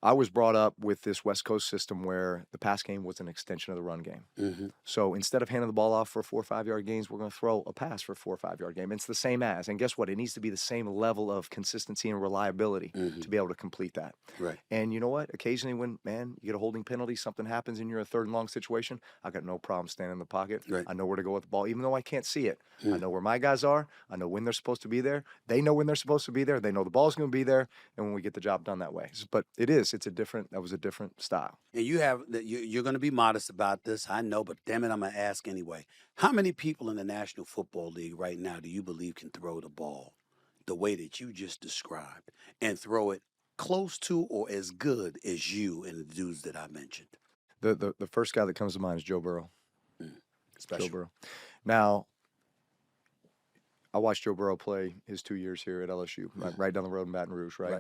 Speaker 3: I was brought up with this West Coast system where the pass game was an extension of the run game. So instead of handing the ball off for 4 or 5 yard gains, we're going to throw a pass for a 4 or 5 yard game. It's the same as, and guess what? It needs to be the same level of consistency and reliability to be able to complete that.
Speaker 1: Right.
Speaker 3: And you know what? Occasionally when, man, you get a holding penalty, something happens and you're a 3rd and long situation, I got no problem standing in the pocket.
Speaker 1: Right.
Speaker 3: I know where to go with the ball, even though I can't see it. I know where my guys are. I know when they're supposed to be there. They know when they're supposed to be there. They know the ball's going to be there. And when we get the job done that way. But that was a different style.
Speaker 1: And you're going to be modest about this, I know, but damn it, I'm going to ask anyway. How many people in the National Football League right now do you believe can throw the ball the way that you just described and throw it close to or as good as you and the dudes that I mentioned?
Speaker 3: The first guy that comes to mind is Joe Burrow.
Speaker 1: Special.
Speaker 3: Joe Burrow. Now, I watched Joe Burrow play his 2 years here at LSU, right down the road in Baton Rouge, right?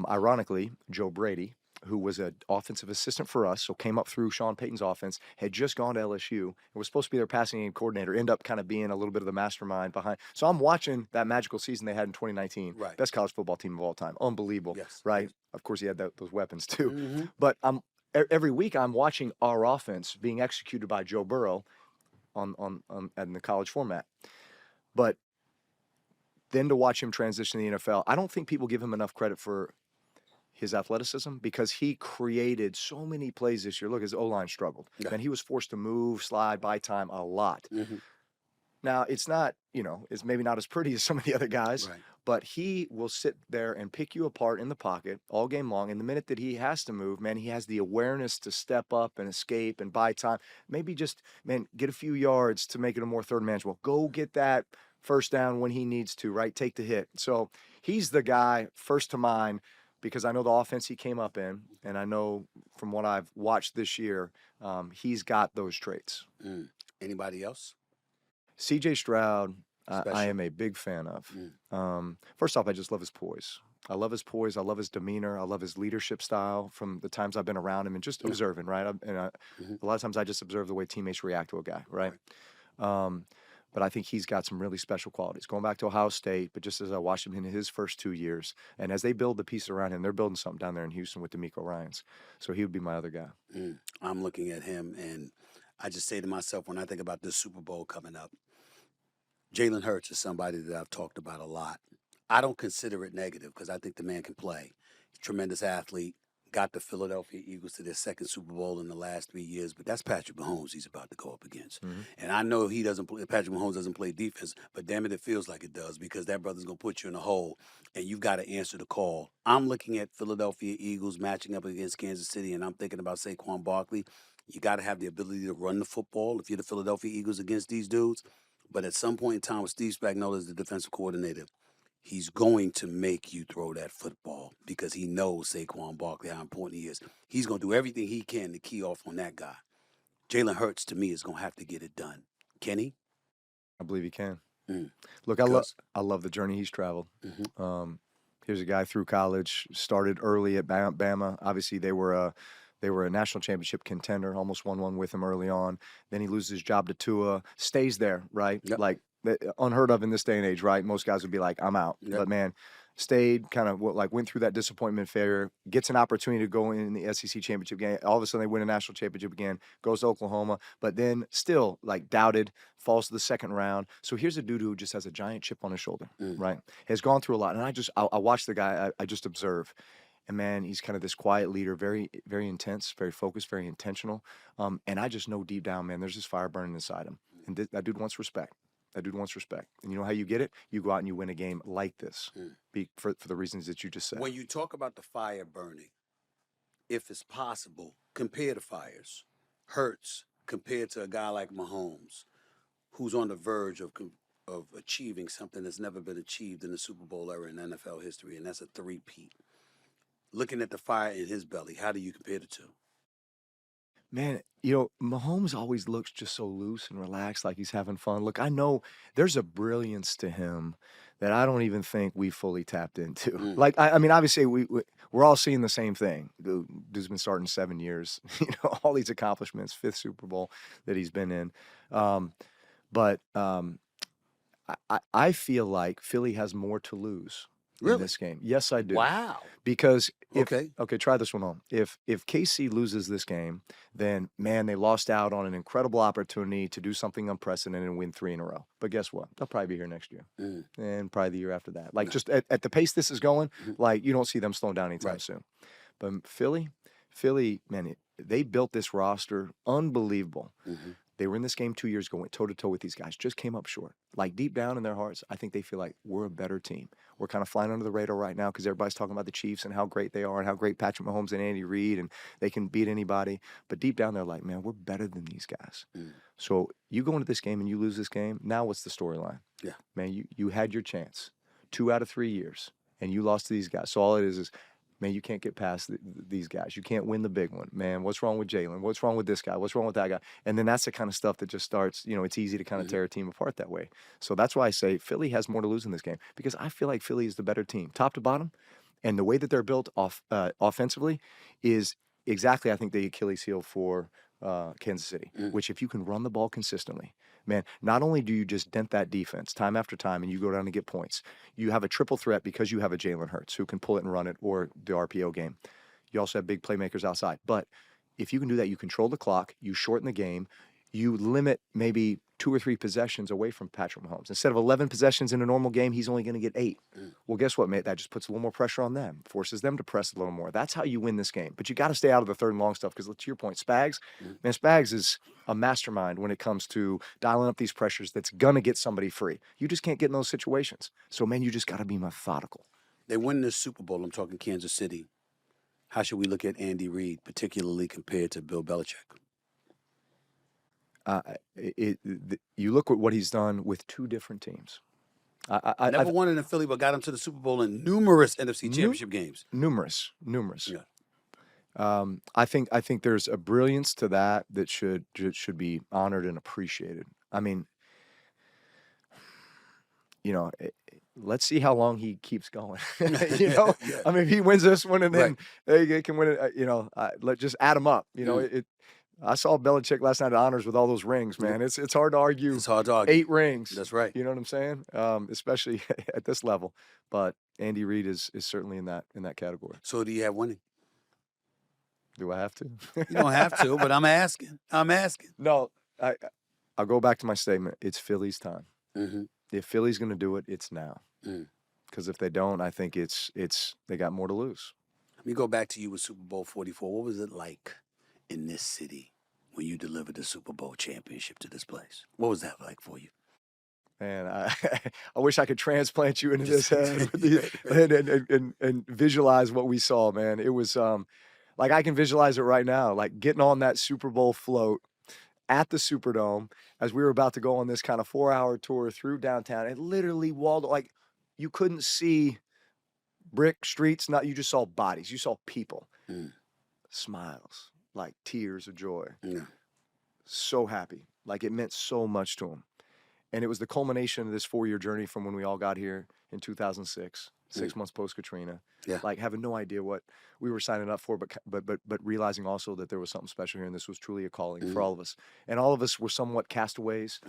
Speaker 3: Ironically, Joe Brady, who was an offensive assistant for us, so came up through Sean Payton's offense, had just gone to LSU and was supposed to be their passing game coordinator, end up kind of being a little bit of the mastermind behind. So I'm watching that magical season they had in 2019.
Speaker 1: Right.
Speaker 3: Best college football team of all time. Unbelievable.
Speaker 1: Yes.
Speaker 3: Right? Of course, he had those weapons too. But every week I'm watching our offense being executed by Joe Burrow in the college format. But then to watch him transition to the NFL, I don't think people give him enough credit for his athleticism because he created so many plays this year. Look, his O-line struggled.
Speaker 1: Yeah.
Speaker 3: And he was forced to move, slide, buy time a lot.
Speaker 1: Mm-hmm.
Speaker 3: Now, it's not, it's maybe not as pretty as some of the other guys,
Speaker 1: Right.
Speaker 3: but he will sit there and pick you apart in the pocket all game long. And the minute that he has to move, man, he has the awareness to step up and escape and buy time. Maybe just, man, get a few yards to make it a more third manageable. Go get that first down when he needs to, right? Take the hit. So he's the guy first to mind because I know the offense he came up in, and I know from what I've watched this year, he's got those traits.
Speaker 1: Anybody else?
Speaker 3: CJ Stroud, I
Speaker 1: Special.
Speaker 3: am a big fan of. First off, I just love his poise. I love his poise. I love his demeanor. I love his leadership style from the times I've been around him and just observing, right? A lot of times I just observe the way teammates react to a guy, right? But I think he's got some really special qualities. Going back to Ohio State, but just as I watched him in his first 2 years, and as they build the pieces around him, they're building something down there in Houston with DeMeco Ryans. So he would be my other guy.
Speaker 1: I'm looking at him, and I just say to myself, when I think about this Super Bowl coming up, Jalen Hurts is somebody that I've talked about a lot. I don't consider it negative because I think the man can play. He's a tremendous athlete. Got the Philadelphia Eagles to their second Super Bowl in the last 3 years, but that's Patrick Mahomes he's about to go up against. And I know Patrick Mahomes doesn't play defense, but damn it feels like it does because that brother's going to put you in a hole, and you've got to answer the call. I'm looking at Philadelphia Eagles matching up against Kansas City, and I'm thinking about Saquon Barkley. You got to have the ability to run the football if you're the Philadelphia Eagles against these dudes. But at some point in time, with Steve Spagnuolo as the defensive coordinator, he's going to make you throw that football because he knows Saquon Barkley, how important he is. He's going to do everything he can to key off on that guy. Jalen Hurts, to me, is going to have to get it done. Can he?
Speaker 3: I believe he can. Look, I love the journey he's traveled. Here's a guy through college, started early at Bama. Obviously, they were a national championship contender, almost won one with him early on. Then he loses his job to Tua, stays there, right?
Speaker 1: Yep.
Speaker 3: Like unheard of in this day and age, right? Most guys would be like, I'm out.
Speaker 1: Yep.
Speaker 3: But man, stayed, kind of went through that disappointment failure, gets an opportunity to go in the SEC championship game. All of a sudden they win a national championship again, goes to Oklahoma, but then still doubted, falls to the second round. So here's a dude who just has a giant chip on his shoulder, right? Has gone through a lot. And I watch the guy, I just observe. And man, he's kind of this quiet leader, very, very intense, very focused, very intentional. And I just know deep down, man, there's this fire burning inside him. And that dude wants respect. That dude wants respect. And you know how you get it? You go out and you win a game like this for the reasons that you just said.
Speaker 1: When you talk about the fire burning, if it's possible, compare the fires. Hurts compared to a guy like Mahomes, who's on the verge of achieving something that's never been achieved in the Super Bowl era in NFL history, and that's a three-peat. Looking at the fire in his belly, how do you compare the two?
Speaker 3: Man, Mahomes always looks just so loose and relaxed, like he's having fun. Look, I know there's a brilliance to him that I don't even think we fully tapped into. Like, I mean, obviously we're all seeing the same thing. Dude's been starting 7 years, all these accomplishments, 5th Super Bowl that he's been in. But I feel like Philly has more to lose in this game. Yes, I do.
Speaker 1: Wow.
Speaker 3: Because
Speaker 1: Okay,
Speaker 3: try this one on. If KC loses this game, then man, they lost out on an incredible opportunity to do something unprecedented and win 3 in a row. But guess what? They'll probably be here next year, and probably the year after that. Like just at the pace this is going, like you don't see them slowing down anytime soon. But Philly, man, they built this roster unbelievable. They were in this game 2 years ago, went toe-to-toe with these guys, just came up short. Like deep down in their hearts, I think they feel like we're a better team. We're kind of flying under the radar right now because everybody's talking about the Chiefs and how great they are and how great Patrick Mahomes and Andy Reid and they can beat anybody. But deep down, they're like, man, we're better than these guys. So you go into this game and you lose this game, now what's the storyline?
Speaker 1: Yeah.
Speaker 3: Man, you had your chance 2 out of 3 years and you lost to these guys. So all it is, man, you can't get past these guys. You can't win the big one. Man, what's wrong with Jalen? What's wrong with this guy? What's wrong with that guy? And then that's the kind of stuff that just starts, it's easy to kind of tear a team apart that way. So that's why I say Philly has more to lose in this game because I feel like Philly is the better team, top to bottom. And the way that they're built offensively is exactly, I think, the Achilles heel for Kansas City, which if you can run the ball consistently, man, not only do you just dent that defense time after time and you go down and get points, you have a triple threat because you have a Jalen Hurts who can pull it and run it or the RPO game. You also have big playmakers outside. But if you can do that, you control the clock, you shorten the game, you limit maybe 2 or 3 possessions away from Patrick Mahomes. Instead of 11 possessions in a normal game, he's only going to get 8. Well, guess what, mate? That just puts a little more pressure on them, forces them to press a little more. That's how you win this game. But you got to stay out of the third and long stuff because, to your point, Spags, man, Spags is a mastermind when it comes to dialing up these pressures that's going to get somebody free. You just can't get in those situations. So, man, you just got to be methodical.
Speaker 1: They win this Super Bowl. I'm talking Kansas City. How should we look at Andy Reid, particularly compared to Bill Belichick?
Speaker 3: You look at what he's done with 2 different teams.
Speaker 1: Never won it in Philly, but got him to the Super Bowl in numerous NFC Championship games.
Speaker 3: Numerous.
Speaker 1: Yeah.
Speaker 3: I think there's a brilliance to that should be honored and appreciated. I mean, let's see how long he keeps going.
Speaker 1: Yeah.
Speaker 3: I mean, if he wins this one and then they can win it, let's just add him up. I saw Belichick last night at honors with all those rings, man. It's hard to argue.
Speaker 1: It's hard to argue.
Speaker 3: 8 rings.
Speaker 1: That's right.
Speaker 3: You know what I'm saying? Especially at this level. But Andy Reid is certainly in that category.
Speaker 1: So do you have winning?
Speaker 3: Do I have to?
Speaker 1: You don't have to, but I'm asking.
Speaker 3: No, I'll go back to my statement. It's Philly's time.
Speaker 1: Mm-hmm.
Speaker 3: If Philly's going to do it, it's now.
Speaker 1: Mm.
Speaker 3: Because if they don't, I think they got more to lose.
Speaker 1: Let me go back to you with Super Bowl 44. What was it like in this city when you delivered the Super Bowl championship to this place? What was that like for you?
Speaker 3: Man, I wish I could transplant you into this head and visualize what we saw, man. It was like I can visualize it right now, like getting on that Super Bowl float at the Superdome as we were about to go on this kind of 4-hour tour through downtown. It literally walled, like you couldn't see brick streets, you just saw bodies. You saw people. Smiles, like tears of joy.
Speaker 1: Yeah.
Speaker 3: So happy. Like it meant so much to him. And it was the culmination of this 4-year journey from when we all got here in 2006, 6 months post Katrina.
Speaker 1: Yeah.
Speaker 3: Like having no idea what we were signing up for, but realizing also that there was something special here, and this was truly a calling for all of us. And all of us were somewhat castaways.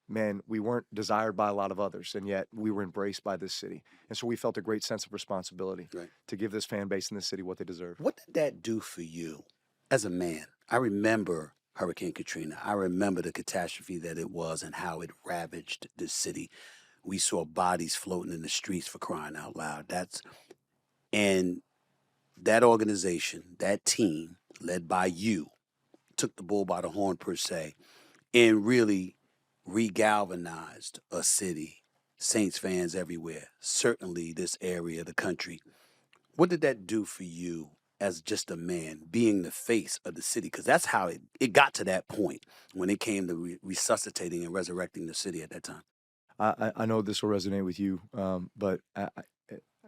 Speaker 3: Man, we weren't desired by a lot of others, and yet we were embraced by this city. And so we felt a great sense of responsibility to give this fan base in this city what they deserve.
Speaker 1: What did that do for you as a man? I remember Hurricane Katrina. I remember the catastrophe that it was and how it ravaged this city. We saw bodies floating in the streets, for crying out loud. And that organization, that team, led by you, took the bull by the horn, per se, and really re-galvanized a city, Saints fans everywhere, certainly this area of the country. What did that do for you as just a man, being the face of the city? Because that's how it got to that point when it came to resuscitating and resurrecting the city at that time.
Speaker 3: I know this will resonate with you, but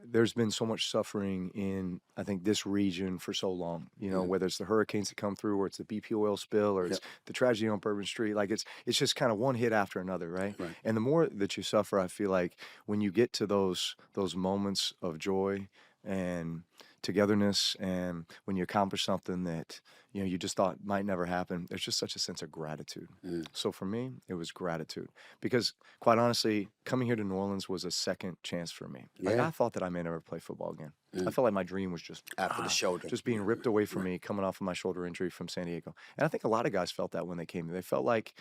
Speaker 3: there's been so much suffering in, I think, this region for so long, whether it's the hurricanes that come through or it's the BP oil spill or it's the tragedy on Bourbon Street. Like it's just kind of one hit after another, right? And the more that you suffer, I feel like when you get to those moments of joy and togetherness, and when you accomplish something that you just thought might never happen, there's just such a sense of gratitude. So for me, it was gratitude, because quite honestly, coming here to New Orleans was a second chance for me. Like I thought that I may never play football again. I felt like my dream was just
Speaker 1: after the shoulder,
Speaker 3: just being ripped away from me, coming off of my shoulder injury from San Diego. And I think a lot of guys felt that when they came here. They felt like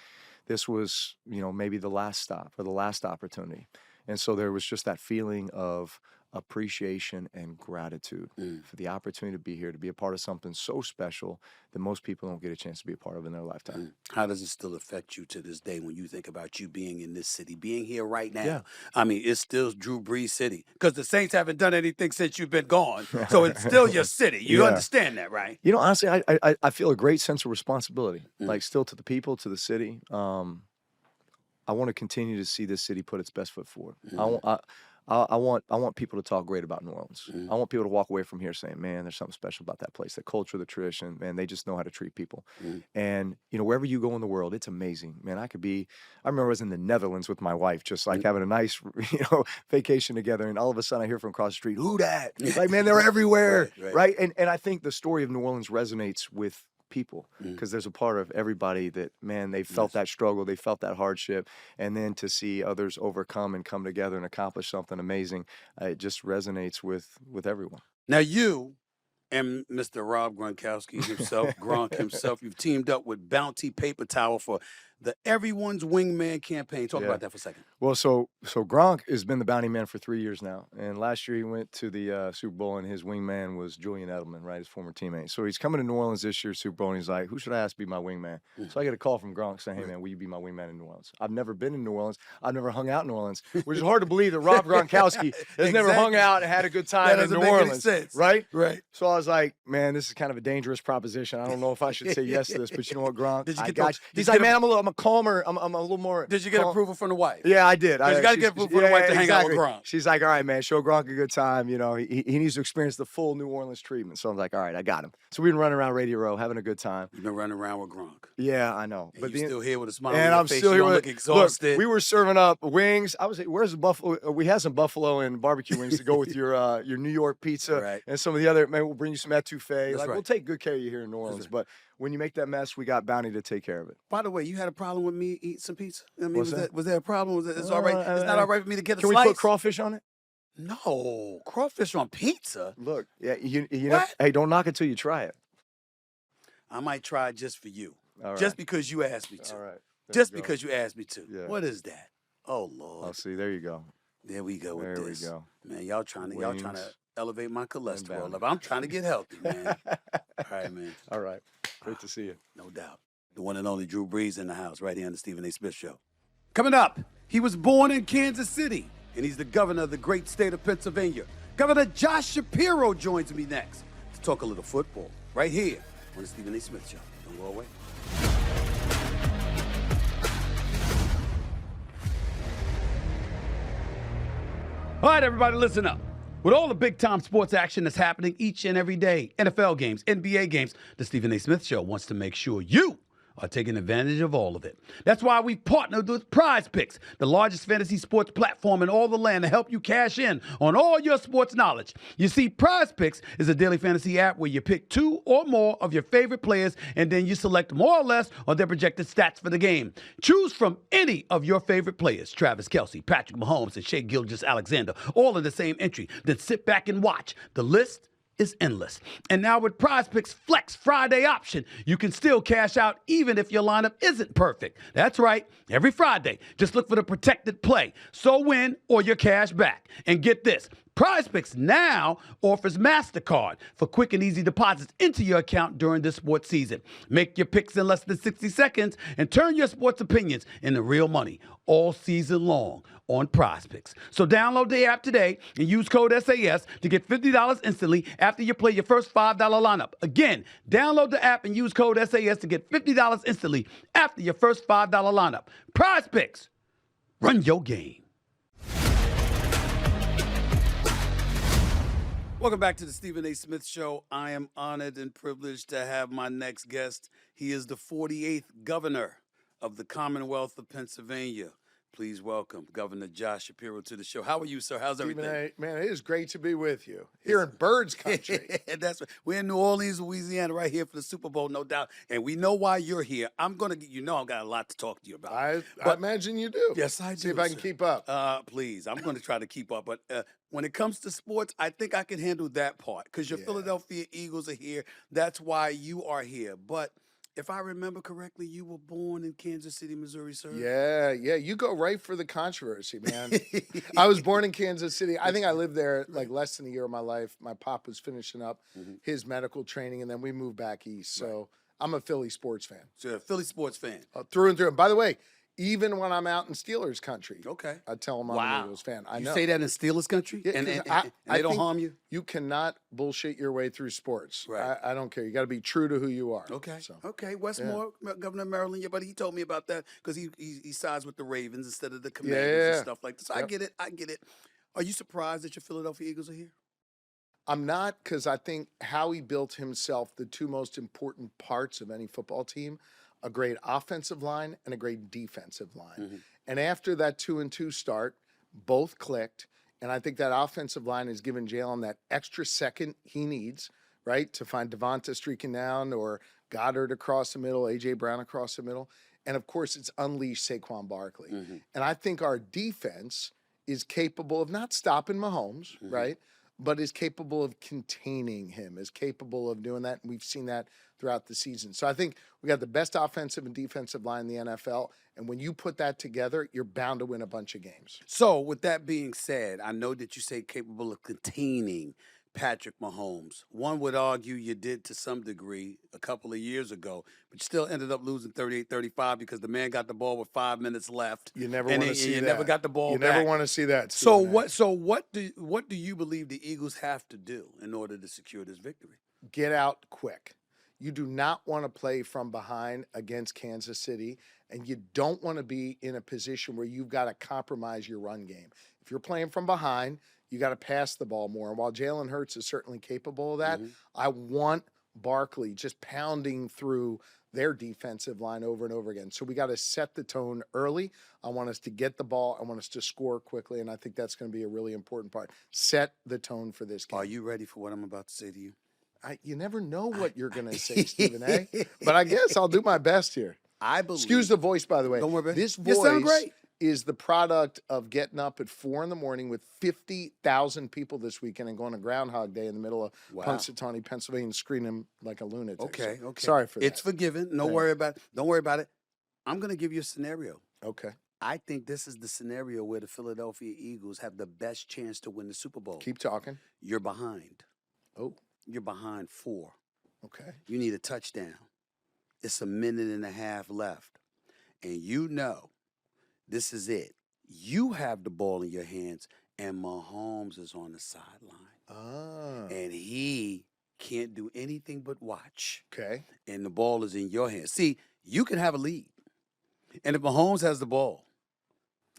Speaker 3: this was maybe the last stop or the last opportunity. And so there was just that feeling of appreciation and gratitude for the opportunity to be here, to be a part of something so special that most people don't get a chance to be a part of in their lifetime.
Speaker 1: How does it still affect you to this day when you think about you being in this city, being here right now?
Speaker 3: Yeah.
Speaker 1: I mean, it's still Drew Brees city, because the Saints haven't done anything since you've been gone. So it's still your city. You understand that, right?
Speaker 3: Honestly, I feel a great sense of responsibility, like still to the people, to the city. I want to continue to see this city put its best foot forward. I want people to talk great about New Orleans. I want people to walk away from here saying, man, there's something special about that place. The culture, the tradition, man, they just know how to treat people. And, wherever you go in the world, it's amazing. Man, I remember I was in the Netherlands with my wife, just like having a nice, vacation together. And all of a sudden I hear from across the street, who dat? Like, man, they're everywhere. Right. And I think the story of New Orleans resonates with people, because there's a part of everybody that, man, they felt that struggle, they felt that hardship, and then to see others overcome and come together and accomplish something amazing, it just resonates with everyone.
Speaker 1: Now you and Mr. Rob Gronkowski himself, Gronk himself, you've teamed up with Bounty Paper Towel for the Everyone's Wingman campaign. Talk
Speaker 3: Yeah.
Speaker 1: about that for a second.
Speaker 3: Well, so Gronk has been the bounty man for 3 years now, and last year he went to the Super Bowl, and his wingman was Julian Edelman, right, his former teammate. So he's coming to New Orleans this year, Super Bowl, and he's like, "Who should I ask to be my wingman?" So I get a call from Gronk saying, "Hey man, will you be my wingman in New Orleans?" I've never been in New Orleans. I've never hung out in New Orleans, which is hard to believe that Rob Gronkowski has never hung out and had a good time in
Speaker 1: doesn't
Speaker 3: New
Speaker 1: make any
Speaker 3: Orleans,
Speaker 1: sense.
Speaker 3: right?
Speaker 1: Right.
Speaker 3: So I was like, "Man, this is kind of a dangerous proposition. I don't know if I should say yes to this, but you know what, Gronk?
Speaker 1: Did you
Speaker 3: I
Speaker 1: get
Speaker 3: got
Speaker 1: the-
Speaker 3: you."
Speaker 1: did
Speaker 3: He's
Speaker 1: you
Speaker 3: like,
Speaker 1: get a-
Speaker 3: "Man, I'm a calmer. I'm a little more."
Speaker 1: Did you get
Speaker 3: calm."
Speaker 1: approval from the wife?
Speaker 3: Yeah, I did.
Speaker 1: Because you got to
Speaker 3: She's-
Speaker 1: get approval from the wife to hang out with
Speaker 3: exactly.
Speaker 1: Gronk.
Speaker 3: She's like, "All right, man, show Gronk a good time. You know, he needs to experience the full New Orleans treatment." So I'm like, "All right, I got him." So we've been running around Radio Row, having a good time.
Speaker 1: You've been running around with Gronk.
Speaker 3: Yeah, I know.
Speaker 1: But you still here with a smile on
Speaker 3: and
Speaker 1: your
Speaker 3: I'm
Speaker 1: face.
Speaker 3: still
Speaker 1: You
Speaker 3: here
Speaker 1: don't
Speaker 3: with
Speaker 1: look exhausted.
Speaker 3: Look, we were serving up wings. I was like, "Where's the buffalo?" We had some buffalo and barbecue wings to go with your New York pizza
Speaker 1: Right.
Speaker 3: and some of the other. Maybe we'll bring you some etouffee.
Speaker 1: That's
Speaker 3: Like
Speaker 1: right.
Speaker 3: we'll take good care of you here in New Orleans.
Speaker 1: right.
Speaker 3: But when you make that mess, we got Bounty to take care of it.
Speaker 1: By the way, you had a problem with me eating some pizza? I mean,
Speaker 3: What's that?
Speaker 1: was there a problem? Was it's all right? It's not all right for me to get a
Speaker 3: Can we
Speaker 1: slice?
Speaker 3: put crawfish on it?
Speaker 1: No, crawfish on pizza.
Speaker 3: Look, yeah, you know,
Speaker 1: What?
Speaker 3: hey, don't knock it till you try it.
Speaker 1: I might try it just for you,
Speaker 3: All right.
Speaker 1: just because you asked me to.
Speaker 3: All right. There
Speaker 1: Just
Speaker 3: you go.
Speaker 1: because you asked me to.
Speaker 3: Yeah.
Speaker 1: What is that? Oh Lord.
Speaker 3: Oh, see, there you go.
Speaker 1: There we go with
Speaker 3: There
Speaker 1: this.
Speaker 3: we go.
Speaker 1: Man, y'all trying to
Speaker 3: Wings
Speaker 1: elevate my cholesterol
Speaker 3: bounty.
Speaker 1: level. I'm trying to get healthy, man. All right, man.
Speaker 3: All right. Great to see you.
Speaker 1: No doubt. The one and only Drew Brees in the house, right here on the Stephen A. Smith Show. Coming up, he was born in Kansas City, and he's the governor of the great state of Pennsylvania. Governor Josh Shapiro joins me next to talk a little football, right here on the Stephen A. Smith Show. Don't go away. All right, everybody, listen up. With all the big-time sports action that's happening each and every day, NFL games, NBA games, the Stephen A. Smith Show wants to make sure you are taking advantage of all of it. That's why we partnered with PrizePicks, the largest fantasy sports platform in all the land, to help you cash in on all your sports knowledge. You see, PrizePicks is a daily fantasy app where you pick two or more of your favorite players, and then you select more or less on their projected stats for the game. Choose from any of your favorite players, Travis Kelce, Patrick Mahomes, and Shea Gilgeous-Alexander, all in the same entry. Then sit back and watch. The list is endless. And now with PrizePicks Flex Friday option, you can still cash out even if your lineup isn't perfect. That's right. Every Friday, just look for the protected play. So win or your cash back. And get this, PrizePicks now offers MasterCard for quick and easy deposits into your account during this sports season. Make your picks in less than 60 seconds and turn your sports opinions into real money all season long on PrizePicks. So download the app today and use code SAS to get $50 instantly after you play your first $5 lineup. Again, download the app and use code SAS to get $50 instantly after your first $5 lineup. PrizePicks. Run your game. Welcome back to the Stephen A. Smith Show. I am honored and privileged to have my next guest. He is the 48th governor of the Commonwealth of Pennsylvania. Please welcome Governor Josh Shapiro to the show. How are you, sir? How's everything?
Speaker 4: Stephen A., man, it is great to be with you here in Birds Country.
Speaker 1: That's right. We're in New Orleans, Louisiana, right here for the Super Bowl, no doubt. And we know why you're here. I'm going to, I've got a lot to talk to you about.
Speaker 4: I
Speaker 1: But-
Speaker 4: imagine you do.
Speaker 1: Yes, I do.
Speaker 4: See if I can
Speaker 1: sir.
Speaker 4: keep up.
Speaker 1: Please, I'm going to try to keep up. But when it comes to sports, I think I can handle that part because your
Speaker 4: Yeah.
Speaker 1: Philadelphia Eagles are here. That's why you are here. But if I remember correctly, you were born in Kansas City, Missouri, sir.
Speaker 4: Yeah. You go right for the controversy, man. I was born in Kansas City. I think I lived there like less than a year of my life. My pop was finishing up his medical training, and then we moved back east. So I'm a Philly sports fan.
Speaker 1: So you're a Philly sports fan.
Speaker 4: Through and through. And by the way, even when I'm out in Steelers country,
Speaker 1: Okay.
Speaker 4: I tell them I'm an Eagles fan. I
Speaker 1: you
Speaker 4: know.
Speaker 1: say that in Steelers country?
Speaker 4: Yeah,
Speaker 1: and
Speaker 4: 'cause
Speaker 1: they don't
Speaker 4: think
Speaker 1: harm you?
Speaker 4: You cannot bullshit your way through sports.
Speaker 1: Right.
Speaker 4: I don't care. You got to be true to who you are.
Speaker 1: Okay.
Speaker 4: So.
Speaker 1: Okay. Westmore, Governor of Maryland, yeah, but he told me about that because he sides with the Ravens instead of the Commanders and
Speaker 4: Yeah.
Speaker 1: stuff like this. I
Speaker 4: Yep.
Speaker 1: get it. I get it. Are you surprised that your Philadelphia Eagles are here?
Speaker 4: I'm not, because I think how he built himself, the two most important parts of any football team, a great offensive line and a great defensive line. And after that 2-2 start, both clicked. And I think that offensive line has given Jalen that extra second he needs, right, to find Devonta streaking down or Goddard across the middle, A.J. Brown across the middle. And, of course, it's unleashed Saquon Barkley. And I think our defense is capable of not stopping Mahomes, right, but is capable of containing him, is capable of doing that. And we've seen that throughout the season. So I think we got the best offensive and defensive line in the NFL. And when you put that together, you're bound to win a bunch of games.
Speaker 1: So, with that being said, I know that you say capable of containing Patrick Mahomes. One would argue you did to some degree a couple of years ago, but you still ended up losing 38-35 because the man got the ball with 5 minutes left.
Speaker 4: You never
Speaker 1: and
Speaker 4: want to
Speaker 1: then
Speaker 4: see
Speaker 1: you
Speaker 4: that.
Speaker 1: never got the ball
Speaker 4: You
Speaker 1: back.
Speaker 4: never want to see that.
Speaker 1: So
Speaker 4: Stephen A.
Speaker 1: what do you believe the Eagles have to do in order to secure this victory?
Speaker 4: Get out quick. You do not want to play from behind against Kansas City, and you don't want to be in a position where you've got to compromise your run game. If you're playing from behind, you got to pass the ball more. And while Jalen Hurts is certainly capable of that, I want Barkley just pounding through their defensive line over and over again. So we got to set the tone early. I want us to get the ball. I want us to score quickly, and I think that's going to be a really important part. Set the tone for this game.
Speaker 1: Are you ready for what I'm about to say to you?
Speaker 4: You never know what you're going to say, Stephen A. But I guess I'll do my best here.
Speaker 1: I believe.
Speaker 4: Excuse the voice, by the way.
Speaker 1: Don't worry about it.
Speaker 4: This
Speaker 1: You sound
Speaker 4: voice
Speaker 1: great.
Speaker 4: is the product of getting up at 4 a.m. with 50,000 people this weekend and going to Groundhog Day in the middle of Punxsutawney, Pennsylvania, and screaming like a lunatic.
Speaker 1: Okay,
Speaker 4: So,
Speaker 1: okay.
Speaker 4: Sorry for that.
Speaker 1: It's forgiven. Don't worry about it. Don't worry about it. I'm going to give you a scenario.
Speaker 4: Okay.
Speaker 1: I think this is the scenario where the Philadelphia Eagles have the best chance to win the Super Bowl.
Speaker 4: Keep talking.
Speaker 1: You're behind.
Speaker 4: Oh,
Speaker 1: You're behind 4.
Speaker 4: okay.
Speaker 1: You need a touchdown. It's a minute and a half left. And you know this is it. You have the ball in your hands, and Mahomes is on the sideline.
Speaker 4: Ah,
Speaker 1: And he can't do anything but watch.
Speaker 4: okay.
Speaker 1: And the ball is in your hands. See, you can have a lead. And if Mahomes has the ball,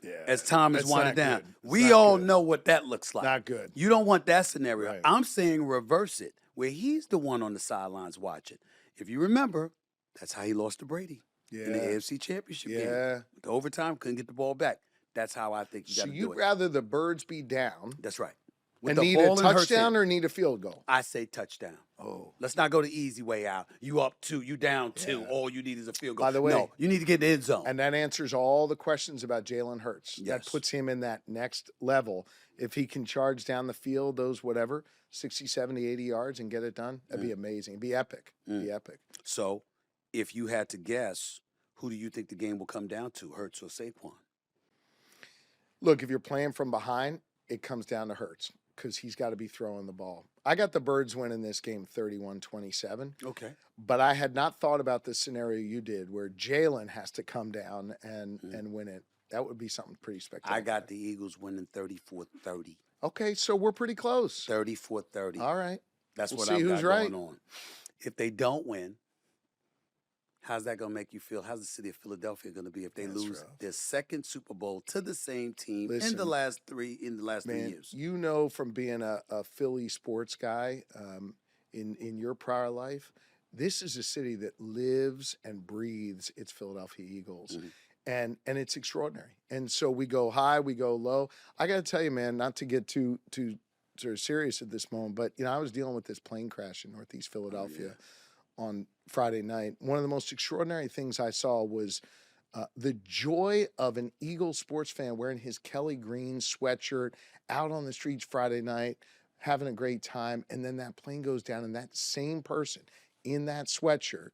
Speaker 4: Yeah.
Speaker 1: as time is
Speaker 4: That's
Speaker 1: winding
Speaker 4: not
Speaker 1: down,
Speaker 4: good. It's
Speaker 1: we
Speaker 4: not
Speaker 1: all
Speaker 4: good.
Speaker 1: know what that looks like.
Speaker 4: Not good.
Speaker 1: You don't want that scenario.
Speaker 4: Right.
Speaker 1: I'm saying reverse it, where he's the one on the sidelines watching. If you remember, that's how he lost to Brady in the
Speaker 4: Yeah.
Speaker 1: AFC Championship game.
Speaker 4: Yeah.
Speaker 1: The overtime, couldn't get the ball back. That's how I think you got
Speaker 4: So
Speaker 1: to do
Speaker 4: you'd
Speaker 1: it.
Speaker 4: rather the Birds be down
Speaker 1: That's right.
Speaker 4: and need a touchdown or need a field goal?
Speaker 1: I say touchdown.
Speaker 4: Oh.
Speaker 1: Let's not go the easy way out. You up 2, you down 2.
Speaker 4: Yeah.
Speaker 1: All you need is a field goal.
Speaker 4: By the way-
Speaker 1: no, you need to get in the end zone.
Speaker 4: And that answers all the questions about Jalen Hurts. That
Speaker 1: Yes.
Speaker 4: puts him in that next level. If he can charge down the field, those whatever, 60, 70, 80 yards and get it done, that'd be amazing. It'd be epic. It'd be epic.
Speaker 1: So, if you had to guess, who do you think the game will come down to, Hurts or Saquon?
Speaker 4: Look, if you're playing from behind, it comes down to Hurts because he's got to be throwing the ball. I got the Birds winning this game 31-27.
Speaker 1: Okay.
Speaker 4: But I had not thought about the scenario you did where Jalen has to come down and win it. That would be something pretty spectacular.
Speaker 1: I got the Eagles winning 34-30.
Speaker 4: Okay, so we're pretty close.
Speaker 1: 34-30.
Speaker 4: All right.
Speaker 1: That's
Speaker 4: we'll
Speaker 1: what
Speaker 4: see
Speaker 1: I've
Speaker 4: who's
Speaker 1: got
Speaker 4: right.
Speaker 1: going on. If they don't win, how's that going to make you feel? How's the city of Philadelphia going to be if they
Speaker 4: That's
Speaker 1: lose
Speaker 4: rough.
Speaker 1: their second Super Bowl to the same team in
Speaker 4: Listen,
Speaker 1: the last 3
Speaker 4: Man,
Speaker 1: years?
Speaker 4: you know from being a Philly sports guy in your prior life, this is a city that lives and breathes its Philadelphia Eagles. And it's extraordinary. And so we go high, we go low. I got to tell you, man, not to get too sort of serious at this moment, but I was dealing with this plane crash in Northeast Philadelphia on Friday night. One of the most extraordinary things I saw was the joy of an Eagles sports fan wearing his Kelly Green sweatshirt out on the streets Friday night, having a great time. And then that plane goes down, and that same person in that sweatshirt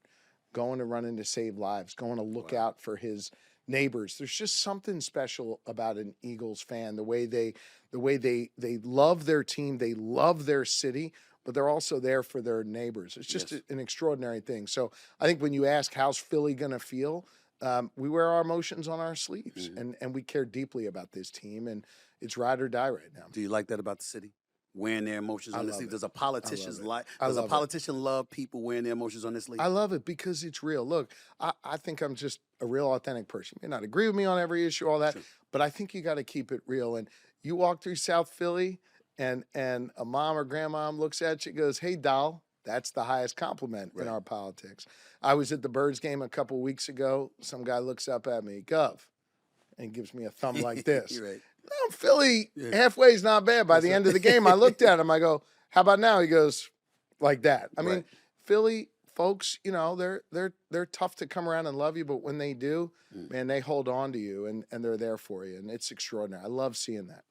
Speaker 4: going to run in to save lives, going to look out for his neighbors. There's just something special about an Eagles fan, the way they love their team, they love their city, but they're also there for their neighbors. It's just an extraordinary thing. So I think when you ask how's Philly going to feel, we wear our emotions on our sleeves, and we care deeply about this team, and it's ride or die right now.
Speaker 1: Do you like that about the city? Wearing their emotions on this
Speaker 4: love
Speaker 1: league.
Speaker 4: it.
Speaker 1: Does a politician
Speaker 4: love it.
Speaker 1: love people wearing their emotions on this league?
Speaker 4: I love it because it's real. Look, I think I'm just a real authentic person. You may not agree with me on every issue, all that, but I think you got to keep it real. And you walk through South Philly and a mom or grandmom looks at you and goes, "Hey, doll." That's the highest compliment in our politics. I was at the Birds game a couple of weeks ago. Some guy looks up at me, "Gov," and gives me a thumb like this.
Speaker 1: You're right.
Speaker 4: No, Philly halfway is not bad. By the end of the game, I looked at him. I go, "How about now?" He goes, like that. I mean, Philly folks, they're tough to come around and love you, but when they do, man, they hold on to you and they're there for you, and it's extraordinary. I love seeing that.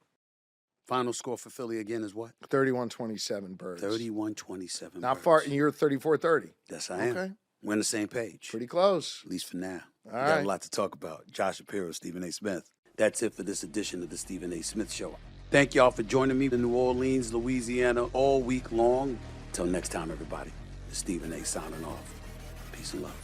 Speaker 1: Final score for Philly again is what?
Speaker 4: 31-27 Birds.
Speaker 1: 31-27.
Speaker 4: Not
Speaker 1: Birds.
Speaker 4: far, and you're 34-30.
Speaker 1: Yes, I am.
Speaker 4: Okay.
Speaker 1: We're on the same page.
Speaker 4: Pretty close.
Speaker 1: At least for now.
Speaker 4: All
Speaker 1: We got
Speaker 4: right.
Speaker 1: a lot to talk about. Josh Shapiro, Stephen A. Smith. That's it for this edition of the Stephen A. Smith Show. Thank y'all for joining me in New Orleans, Louisiana, all week long. Till next time, everybody. It's Stephen A. signing off. Peace and love.